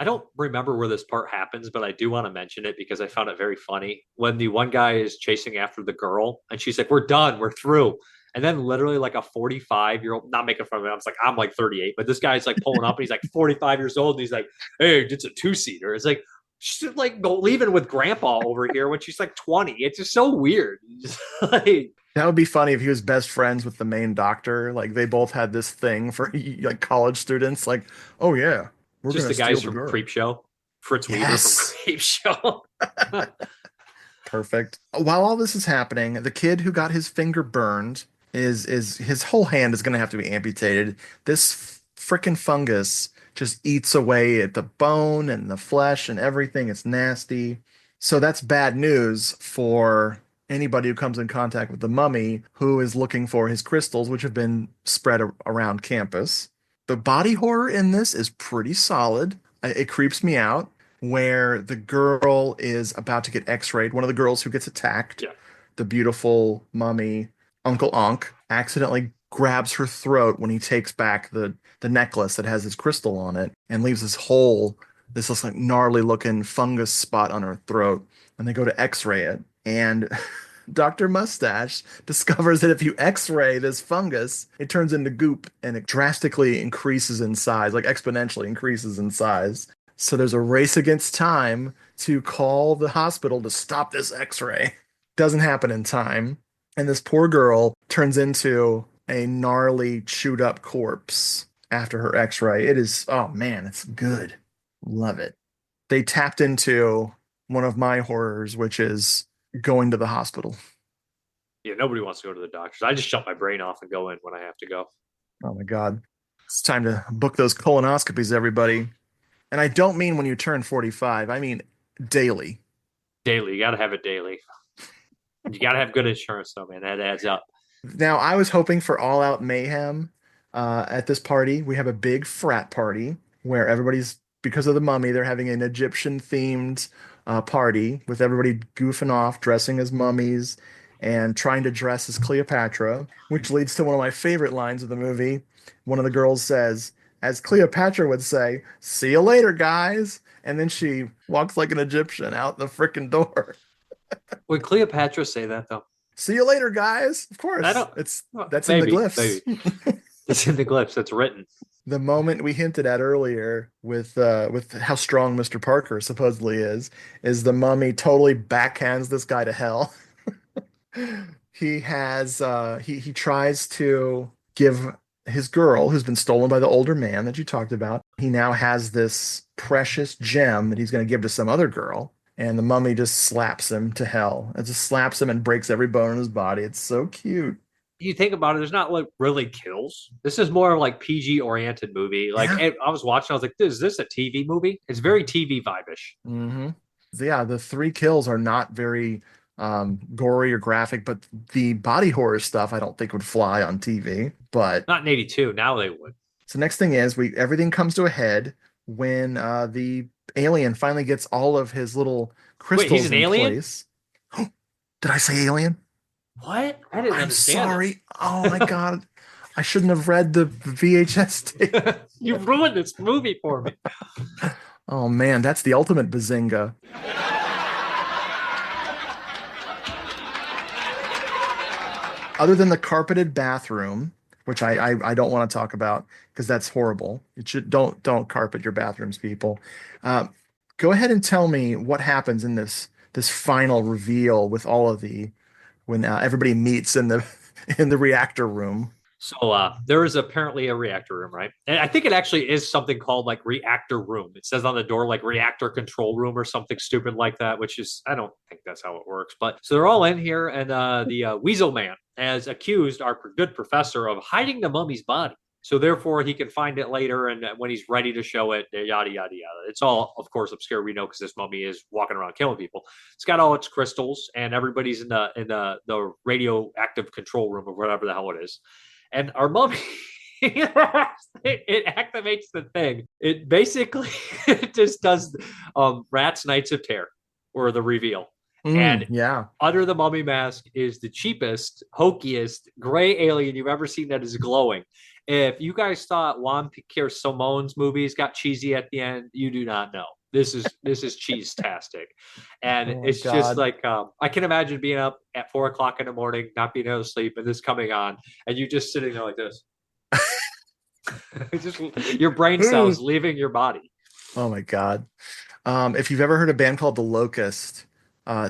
I don't remember where this part happens, but I do want to mention it because I found it very funny. When the one guy is chasing after the girl, and she's like, "We're done. We're through." And then literally like a 45-year-old, not making fun of him. I'm like 38, but this guy's like pulling up and he's like 45 years old. And he's like, "Hey, it's a 2-seater." It's like, She's like leaving with grandpa over here when she's like 20. It's just so weird. Just like, That would be funny if he was best friends with the main doctor. Like they both had this thing for like college students. Like, oh yeah, we're just gonna the steal guys the from girl. Creep Show. Fritz Weaver from Yes. Creep Show. Perfect. While all this is happening, the kid who got his finger burned is his whole hand is gonna have to be amputated. This frickin' fungus just eats away at the bone and the flesh and everything. It's nasty. So that's bad news for anybody who comes in contact with the mummy who is looking for his crystals, which have been spread around campus. The body horror in this is pretty solid. It creeps me out where the girl is about to get x-rayed. One of the girls who gets attacked, Yeah. the beautiful mummy, Uncle Ankh, accidentally grabs her throat when he takes back the necklace that has his crystal on it and leaves this hole, this looks like gnarly looking fungus spot on her throat. And they go to x-ray it. And Dr. Mustache discovers that if you x-ray this fungus, it turns into goop and it drastically increases in size, like exponentially increases in size. So there's a race against time to call the hospital to stop this x-ray. Doesn't happen in time. And this poor girl turns into a gnarly, chewed up corpse after her x-ray. It is, oh man, it's good. Love it. They tapped into one of my horrors, which is going to the hospital. Yeah, nobody wants to go to the doctors. I just shut my brain off and go in when I have to go. Oh my God. It's time to book those colonoscopies, everybody. And I don't mean when you turn 45, I mean daily. Daily. You got to have it daily. You got to have good insurance, though, man. That adds up. Now, I was hoping for all out mayhem at this party. We have a big frat party where everybody's, because of the mummy, they're having an Egyptian themed party with everybody goofing off, dressing as mummies, and trying to dress as Cleopatra, which leads to one of my favorite lines of the movie. One of the girls says, as Cleopatra would say, "See you later, guys." And then she walks like an Egyptian out the frickin' door. Would Cleopatra say that, though? See you later, guys. Of course. I don't. That's maybe, in the glyphs. Maybe. It's in the glyphs. It's written. The moment we hinted at earlier with how strong Mr. Parker supposedly is the mummy totally backhands this guy to hell. He has he tries to give his girl, who's been stolen by the older man that you talked about. He now has this precious gem that he's going to give to some other girl, and the mummy just slaps him to hell. It just slaps him and breaks every bone in his body. It's so cute. You think about it, there's not like really kills. This is more like PG oriented movie. Like I was watching, I was like, is this a TV movie? It's very TV vibe-ish. Mm-hmm. Yeah, the 3 kills are not very gory or graphic, but the body horror stuff I don't think would fly on TV. But not in 82. Now they would. So next thing is everything comes to a head when the alien finally gets all of his little crystals. Wait, he's an in alien? Place. Did I say alien? What? I didn't understand. I'm sorry. Oh my God. I shouldn't have read the VHS tape. You ruined this movie for me. Oh man, that's the ultimate bazinga. Other than the carpeted bathroom, which I don't want to talk about because that's horrible. It should don't carpet your bathrooms, people. Go ahead and tell me what happens in this final reveal with all of when everybody meets in the reactor room. So there is apparently a reactor room, right? And I think it actually is something called like reactor room. It says on the door like reactor control room or something stupid like that, which is, I don't think that's how it works. But so they're all in here, and the Weasel Man has accused our good professor of hiding the mummy's body. So therefore he can find it later, and when he's ready to show it, yada, yada, yada. It's all, of course, obscure. We know because this mummy is walking around killing people. It's got all its crystals, and everybody's in the radioactive control room or whatever the hell it is. And our mummy, it activates the thing. It basically just does Rat's Nights of Terror, or the reveal. And under the mummy mask is the cheapest, hokiest gray alien you've ever seen that is glowing. If you guys thought Juan Piquer Simone's movies got cheesy at the end, you do not know. This is cheese-tastic. And it's God. Just like, I can imagine being up at 4 o'clock in the morning, not being able to sleep, and this coming on, and you just sitting there like this. Just your brain cells leaving your body. Oh my God. If you've ever heard a band called The Locust,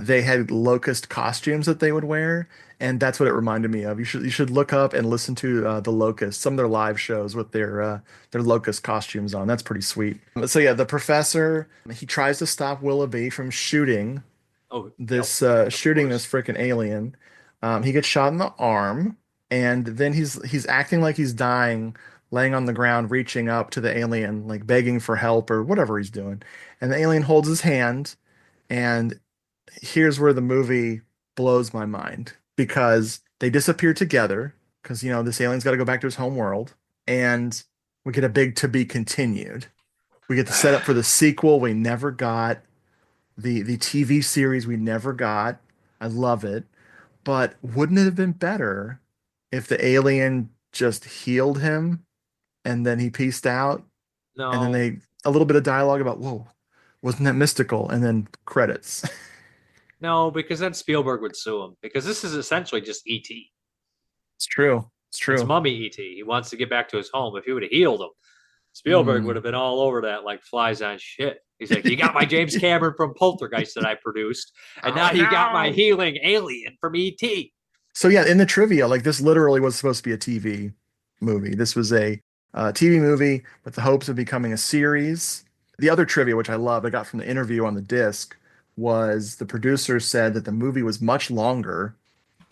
they had locust costumes that they would wear, and that's what it reminded me of. You should look up and listen to The Locust, some of their live shows with their locust costumes on. That's pretty sweet. So yeah, the professor he tries to stop Willoughby from shooting Oh, this yep, shooting this freaking alien. He gets shot in the arm, and then he's acting like he's dying, laying on the ground, reaching up to the alien, like begging for help or whatever he's doing. And the alien holds his hand, and here's where the movie blows my mind because they disappear together because this alien's got to go back to his home world, and we get a big to be continued. We get the setup for the sequel we never got, the TV series we never got. I love it. But wouldn't it have been better if the alien just healed him and then he pieced out and then No, they a little bit of dialogue about, whoa, wasn't that mystical? And then credits. no, because then Spielberg would sue him because this is essentially just E.T. It's true. It's It's true. Mummy E.T. He wants to get back to his home. If he would have healed him, Spielberg would Mm. have been all over that like flies on shit. He's like, you got my James Cameron from Poltergeist that I produced, and now you got my healing alien from E.T. So yeah, in the trivia, like this literally was supposed to be a TV movie. This was a TV movie with the hopes of becoming a series. The other trivia, which I love, I got from the interview on the disc, was the producer said that the movie was much longer,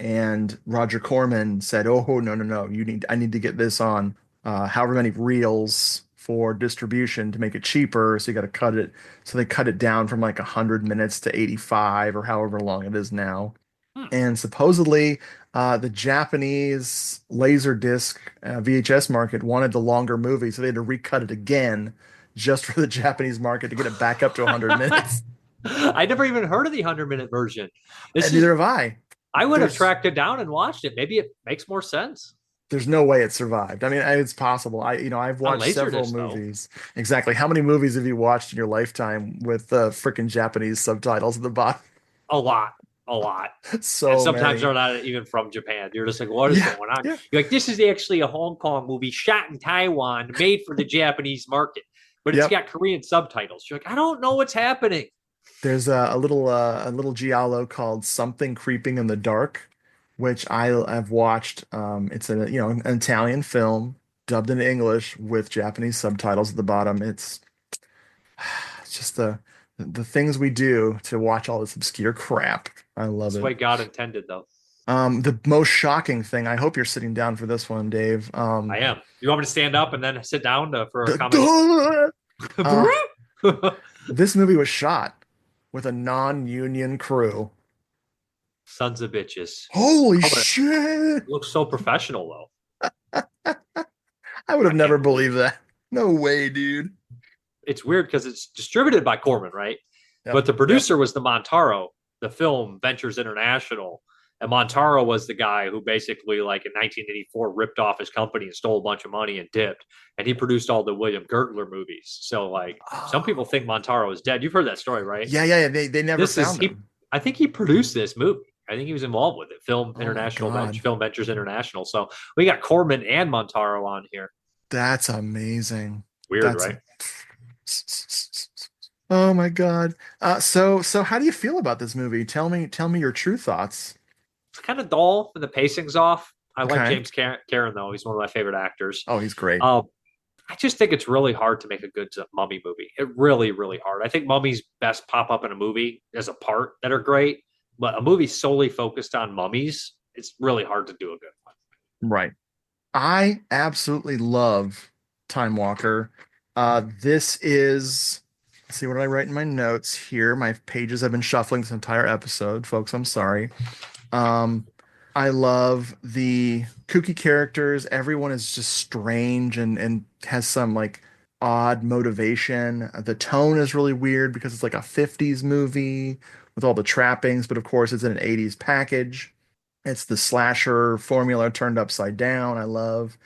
and Roger Corman said, "Oh no, no, no! I need to get this on however many reels for distribution to make it cheaper. So you got to cut it. So they cut it down from like 100 minutes to 85 or however long it is now." And supposedly, the Japanese Laserdisc VHS market wanted the longer movie, so they had to recut it again just for the Japanese market to get it back up to 100 minutes. I never even heard of the 100-minute version. And neither have I. I would have There's- tracked it down and watched it. Maybe it makes more sense. There's no way it survived. I mean, it's possible. I've watched several Laserdisc, though. movies. Exactly. How many movies have you watched in your lifetime with freaking Japanese subtitles at the bottom? A lot. So and sometimes many. they're not even from Japan. You're just like, what is going on? Yeah. You're like, this is actually a Hong Kong movie shot in Taiwan, made for the Japanese market, but it's got Korean subtitles. You're like, I don't know what's happening. There's a little giallo called Something Creeping in the Dark, which I've watched. It's an Italian film dubbed into English with Japanese subtitles at the bottom. It's just the things we do to watch all this obscure crap. I love That's it. the way God intended, though. The most shocking thing, I hope you're sitting down for this one, Dave. I am. You want me to stand up and then sit down for a comment? This movie was shot with a non-union crew. Sons of bitches. Holy shit! It looks so professional, though. I would have never believed that. No way, dude. It's weird because it's distributed by Corman, right? Yep. But the producer was the Montaro, the film Ventures International. And Montaro was the guy who basically, like in 1984, ripped off his company and stole a bunch of money and dipped. And he produced all the William Girdler movies. So, like, some people think Montaro is dead. You've heard that story, right? Yeah. They never found him. I think he produced this movie. I think he was involved with it. Film Ventures International. So we got Corman and Montaro on here. That's amazing. Weird, right? Oh my God. So how do you feel about this movie? Tell me your true thoughts. It's kind of dull and the pacing's off. I like Okay. James Karen though. He's one of my favorite actors. Oh, he's great. I just think it's really hard to make a good mummy movie. It really, really hard. I think mummies best pop up in a movie as a part that are great, but a movie solely focused on mummies, it's really hard to do a good one. Right. I absolutely love Time Walker. This is, let's see, what did I write in my notes here? My pages have been shuffling this entire episode, folks. I'm sorry. I love the kooky characters. Everyone is just strange and has some like odd motivation. The tone is really weird because it's like a 50s movie with all the trappings, but of course it's in an 80s package. It's the slasher formula turned upside down. I love.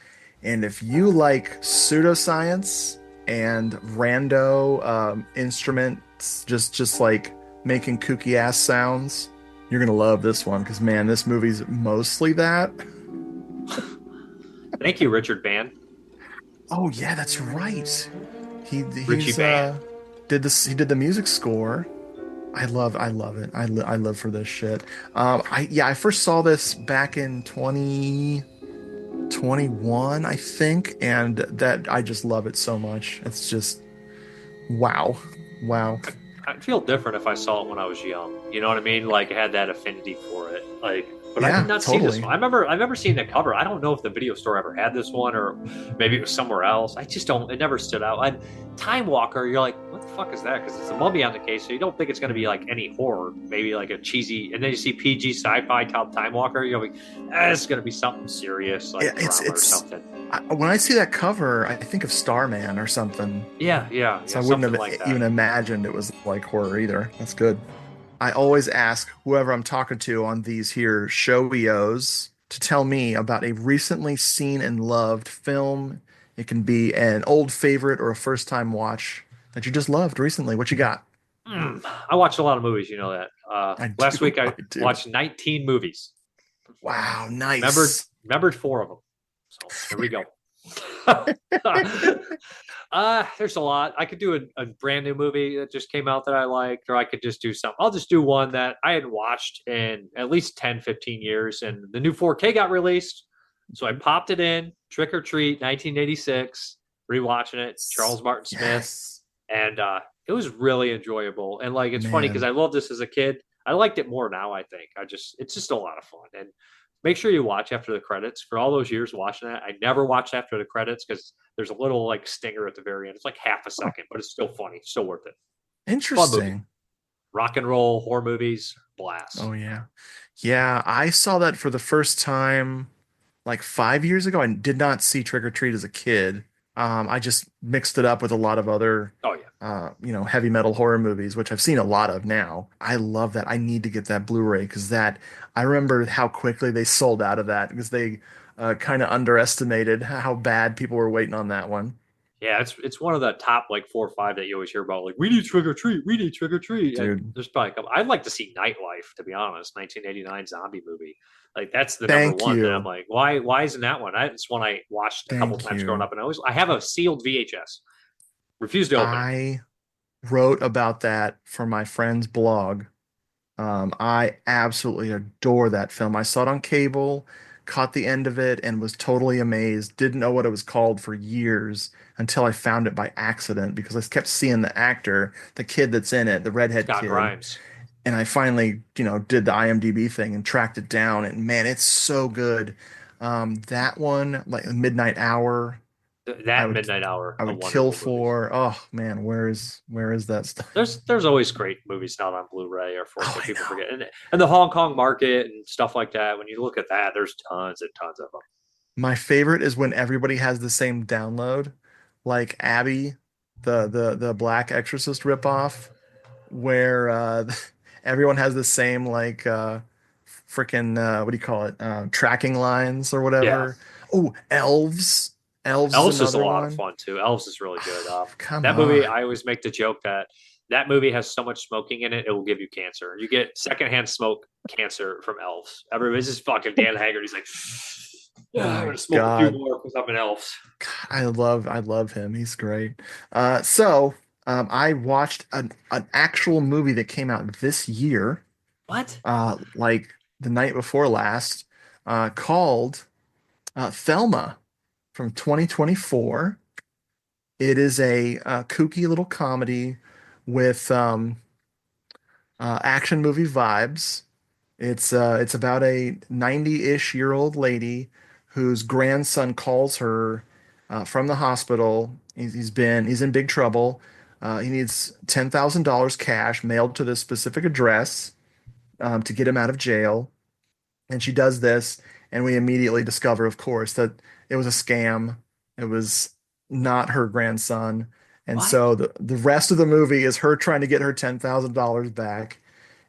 And if you like pseudoscience and rando instruments, just like making kooky ass sounds, you're gonna love this one because man, this movie's mostly that. Thank you, Richard Band. Oh yeah, that's right. Richie He's Band. He did the music score. I love it. I live for this shit. I first saw this back in 2021, I think, and that I just love it so much. It's just wow. Wow. I'd feel different if I saw it when I was young. You know what I mean? Like I had that affinity for it. Like, but I did Yeah, not see this totally. one. I remember seeing the cover. I don't know if the video store ever had this one or maybe it was somewhere else. I just don't. It never stood out. And Time Walker, you're like, what the fuck is that? Because it's a mummy on the case, so you don't think it's going to be like any horror. Maybe like a cheesy. And then you see PG sci-fi called Time Walker. You're like, it's going to be something serious, like drama or something. When I see that cover, I think of Starman or something. Yeah. So I wouldn't have like even imagined it was like horror either. That's good. I always ask whoever I'm talking to on these here showios to tell me about a recently seen and loved film. It can be an old favorite or a first time watch that you just loved recently. What you got? I watch a lot of movies, you know that. Last week I watched 19 movies. Wow, nice. Remembered 4 of them. So here we go. There's a lot. I could do a brand new movie that just came out that I liked, or I could just do something. I'll just do one that I had watched in at least 10, 15 years, and the new 4K got released. So I popped it in, Trick or Treat, 1986, rewatching it, Charles Martin Smith. Yes. And it was really enjoyable. And like, it's funny because I loved this as a kid. I liked it more now, I think. It's just a lot of fun. And make sure you watch after the credits. For all those years watching that, I never watched after the credits because there's a little like stinger at the very end. It's like half a second, but it's still funny. Still worth it. Interesting. Rock and roll, horror movies, blast. Oh, yeah. Yeah, I saw that for the first time like 5 years ago. I did not see Trick or Treat as a kid. I just mixed it up with a lot of other, heavy metal horror movies, which I've seen a lot of now. I love that. I need to get that Blu-ray because I remember how quickly they sold out of that because they kind of underestimated how bad people were waiting on that one. Yeah, it's one of the top like 4 or 5 that you always hear about. Like, we need Trick or Treat, we need Trick or Treat. Dude. And there's probably a couple. I'd like to see Nightlife, to be honest, 1989 zombie movie. Like that's the Thank number one. you. And I'm like, why isn't that one? It's one I watched a couple times growing up, and I have a sealed VHS. Refused to open it. I wrote about that for my friend's blog. I absolutely adore that film. I saw it on cable, caught the end of it, and was totally amazed. Didn't know what it was called for years until I found it by accident because I kept seeing the actor, the kid that's in it, the redhead Scott kid. Grimes. And I finally, did the IMDb thing and tracked it down. And man, it's so good. That one, like Midnight Hour. Midnight Hour. I would kill for. Oh man, where is that stuff? There's always great movies out on Blu-ray or 4K. People forget, and the Hong Kong market and stuff like that. When you look at that, there's tons and tons of them. My favorite is when everybody has the same download, like Abby, the Black Exorcist ripoff, where everyone has the same like freaking what do you call it? Tracking lines or whatever. Yeah. Oh, Elves. Elves is a lot of fun too. Elves is really good. Come that on. movie, I always make the joke that movie has so much smoking in it, it will give you cancer. You get secondhand smoke cancer from Elves. Everybody's just fucking Dan Haggard. He's like, I'm gonna smoke a few more because I'm an Elves. God, I love him. He's great. I watched an actual movie that came out this year. What? Like the night before last, called Thelma from 2024. It is a kooky little comedy with action movie vibes. It's about a 90-ish-year-old lady whose grandson calls her from the hospital. He's in big trouble. He needs $10,000 cash mailed to this specific address to get him out of jail. And she does this, and we immediately discover, of course, that it was a scam. It was not her grandson. And so the rest of the movie is her trying to get her $10,000 back.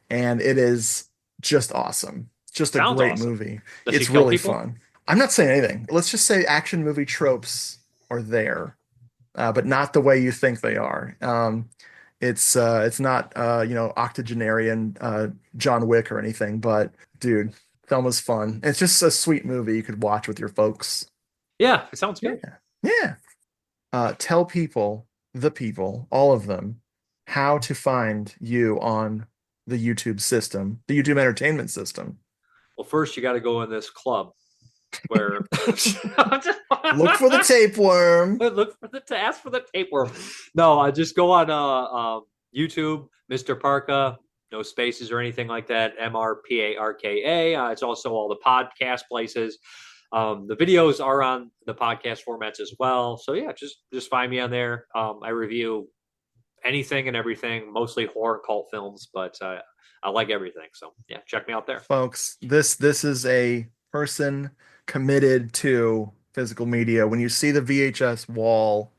And it is just awesome. Just a great movie. It's really fun. I'm not saying anything. Let's just say action movie tropes are there, but not the way you think they are. It's not octogenarian John Wick or anything, but dude, Thelma's fun. It's just a sweet movie you could watch with your folks. Yeah, it sounds good. Yeah. Tell people, all of them, how to find you on the YouTube system, the YouTube entertainment system. Well, first you got to go in this club where look for the tapeworm. Ask for the tapeworm. No, I just go on YouTube, Mr. Parka, no spaces or anything like that. MRPARKA. It's also all the podcast places. The videos are on the podcast formats as well. So yeah, just find me on there. I review anything and everything, mostly horror cult films, but I like everything. So yeah, check me out there, folks. This is a person committed to physical media. When you see the VHS wall,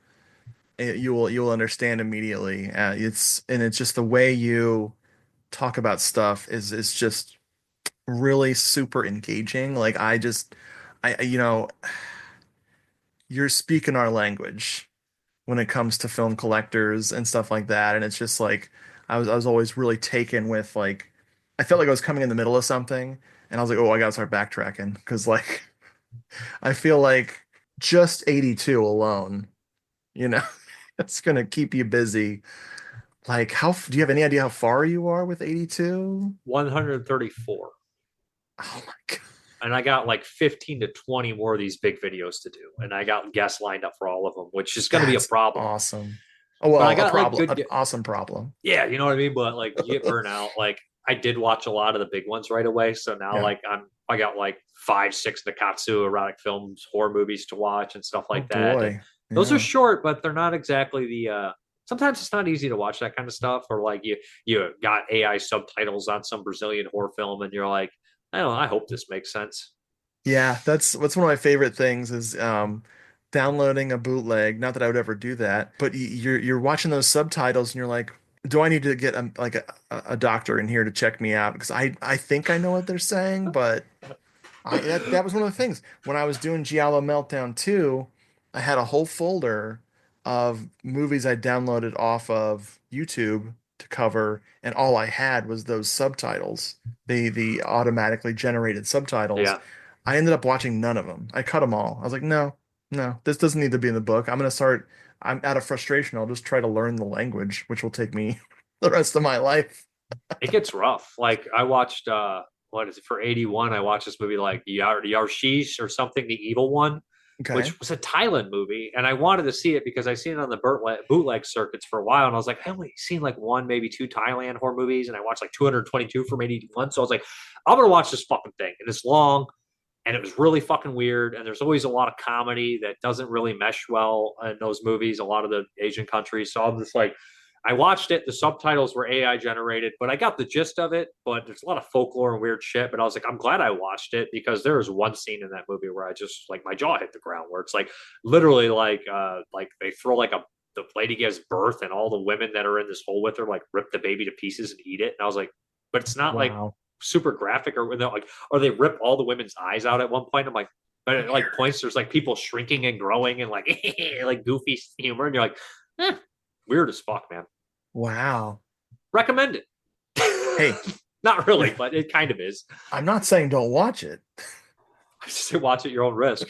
you will understand immediately. It's just the way you talk about stuff is just really super engaging. Like I you're speaking our language when it comes to film collectors and stuff like that. And it's just like I was always really taken with, like, I felt like I was coming in the middle of something and I was like, oh, I gotta start backtracking because, like, I feel like just 82 alone, it's gonna keep you busy. Like, do you have any idea how far you are with 82? 134. Oh my God. And I got like 15 to 20 more of these big videos to do. And I got guests lined up for all of them, which is going to be a problem. Awesome. Oh, well, I got a problem, an awesome problem. Yeah, you know what I mean? But like, you get burnt out. Like, I did watch a lot of the big ones right away. So now, like, I got like 5-6 Nakatsu erotic films, horror movies to watch and stuff like that. Boy. Those are short, but they're not exactly the sometimes it's not easy to watch that kind of stuff. Or like you got AI subtitles on some Brazilian horror film and you're like, I don't know, I hope this makes sense. Yeah, that's one of my favorite things is downloading a bootleg. Not that I would ever do that, but you're watching those subtitles and you're like, do I need to get a doctor in here to check me out? Because I think I know what they're saying, but that was one of the things. When I was doing Giallo Meltdown 2, I had a whole folder of movies I downloaded off of YouTube to cover, and all I had was those subtitles, the automatically generated subtitles. Yeah. I ended up watching none of them. I cut them all. I was like, no, this doesn't need to be in the book. I'm out of frustration. I'll just try to learn the language, which will take me the rest of my life. It gets rough. Like I watched, what is it for 81? I watched this movie like Yarshish or something, the evil one, which was a Thailand movie. And I wanted to see it because I seen it on the bootleg circuits for a while. And I was like, I only seen like 1, maybe 2 Thailand horror movies. And I watched like 222 from 81. So I was like, I'm going to watch this fucking thing. And it's long. And it was really fucking weird. And there's always a lot of comedy that doesn't really mesh well in those movies, a lot of the Asian countries. So I'm just like, I watched it. The subtitles were AI generated, but I got the gist of it. But there's a lot of folklore and weird shit. But I was like, I'm glad I watched it because there was one scene in that movie where I just like my jaw hit the ground, where it's like literally like they throw like the lady gives birth and all the women that are in this hole with her like rip the baby to pieces and eat it. And I was like, but it's not like super graphic or they rip all the women's eyes out at one point. I'm like, but at like points there's like people shrinking and growing and like like goofy humor, and you're like, weird as fuck, man. Wow. Recommend it. Hey, not really, but it kind of is. I'm not saying don't watch it. I just say watch at your own risk.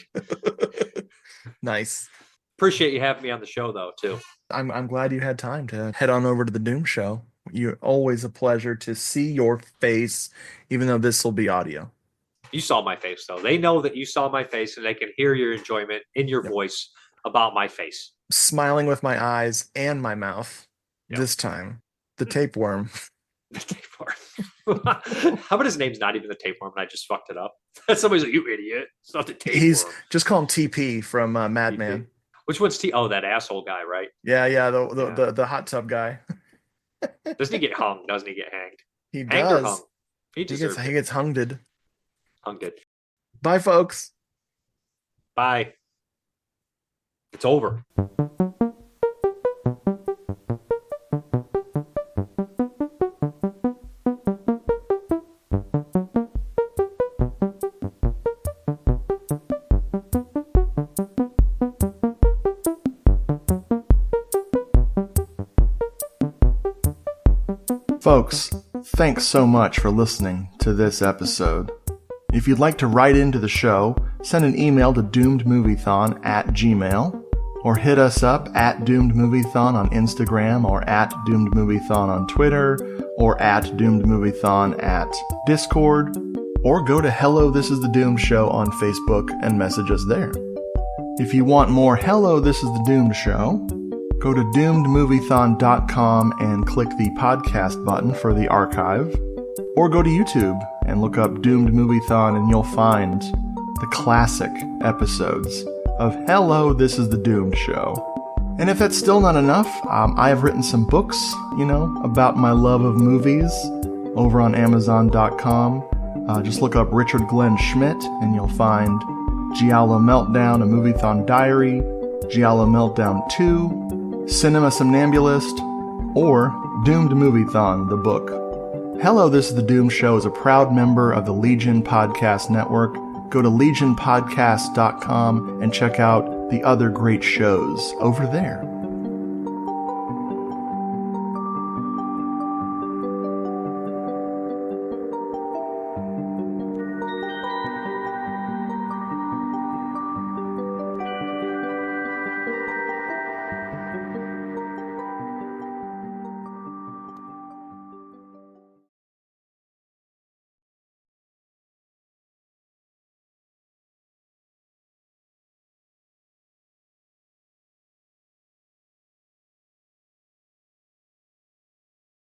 Nice. Appreciate you having me on the show though too. I'm glad you had time to head on over to the Doom Show. You're always a pleasure to see your face, even though this will be audio. You saw my face, though. They know that you saw my face, and they can hear your enjoyment in your voice about my face. Smiling with my eyes and my mouth. This time. The tapeworm. The tapeworm. How about his name's not even the tapeworm, and I just fucked it up? Somebody's like, you idiot. It's not the tapeworm. Just call him TP from Mad Men. Which one's T? Oh, that asshole guy, right? Yeah, the hot tub guy. Doesn't he get hung? Doesn't he get hanged? He hanged does. Or hung? He gets hunged. Hunged. Bye, folks. Bye. It's over. Folks, thanks so much for listening to this episode. If you'd like to write into the show, send an email to doomedmoviethon@gmail.com or hit us up at Doomed Moviethon on Instagram, or at Doomed Moviethon on Twitter, or at Doomed Moviethon at Discord, or go to Hello This Is the Doomed Show on Facebook and message us there. If you want more Hello This Is the Doomed Show, go to doomedmoviethon.com and click the podcast button for the archive, or go to YouTube and look up Doomed Moviethon and you'll find the classic episodes of Hello This Is the Doomed Show. And if that's still not enough, I have written some books, about my love of movies over on Amazon.com. Just look up Richard Glenn Schmidt and you'll find Giallo Meltdown, a Moviethon Diary, Giallo Meltdown 2, Cinema Somnambulist, or Doomed Moviethon, the book. Hello, This is the Doomed Show is a proud member of the Legion Podcast Network. Go to legionpodcast.com and check out the other great shows over there.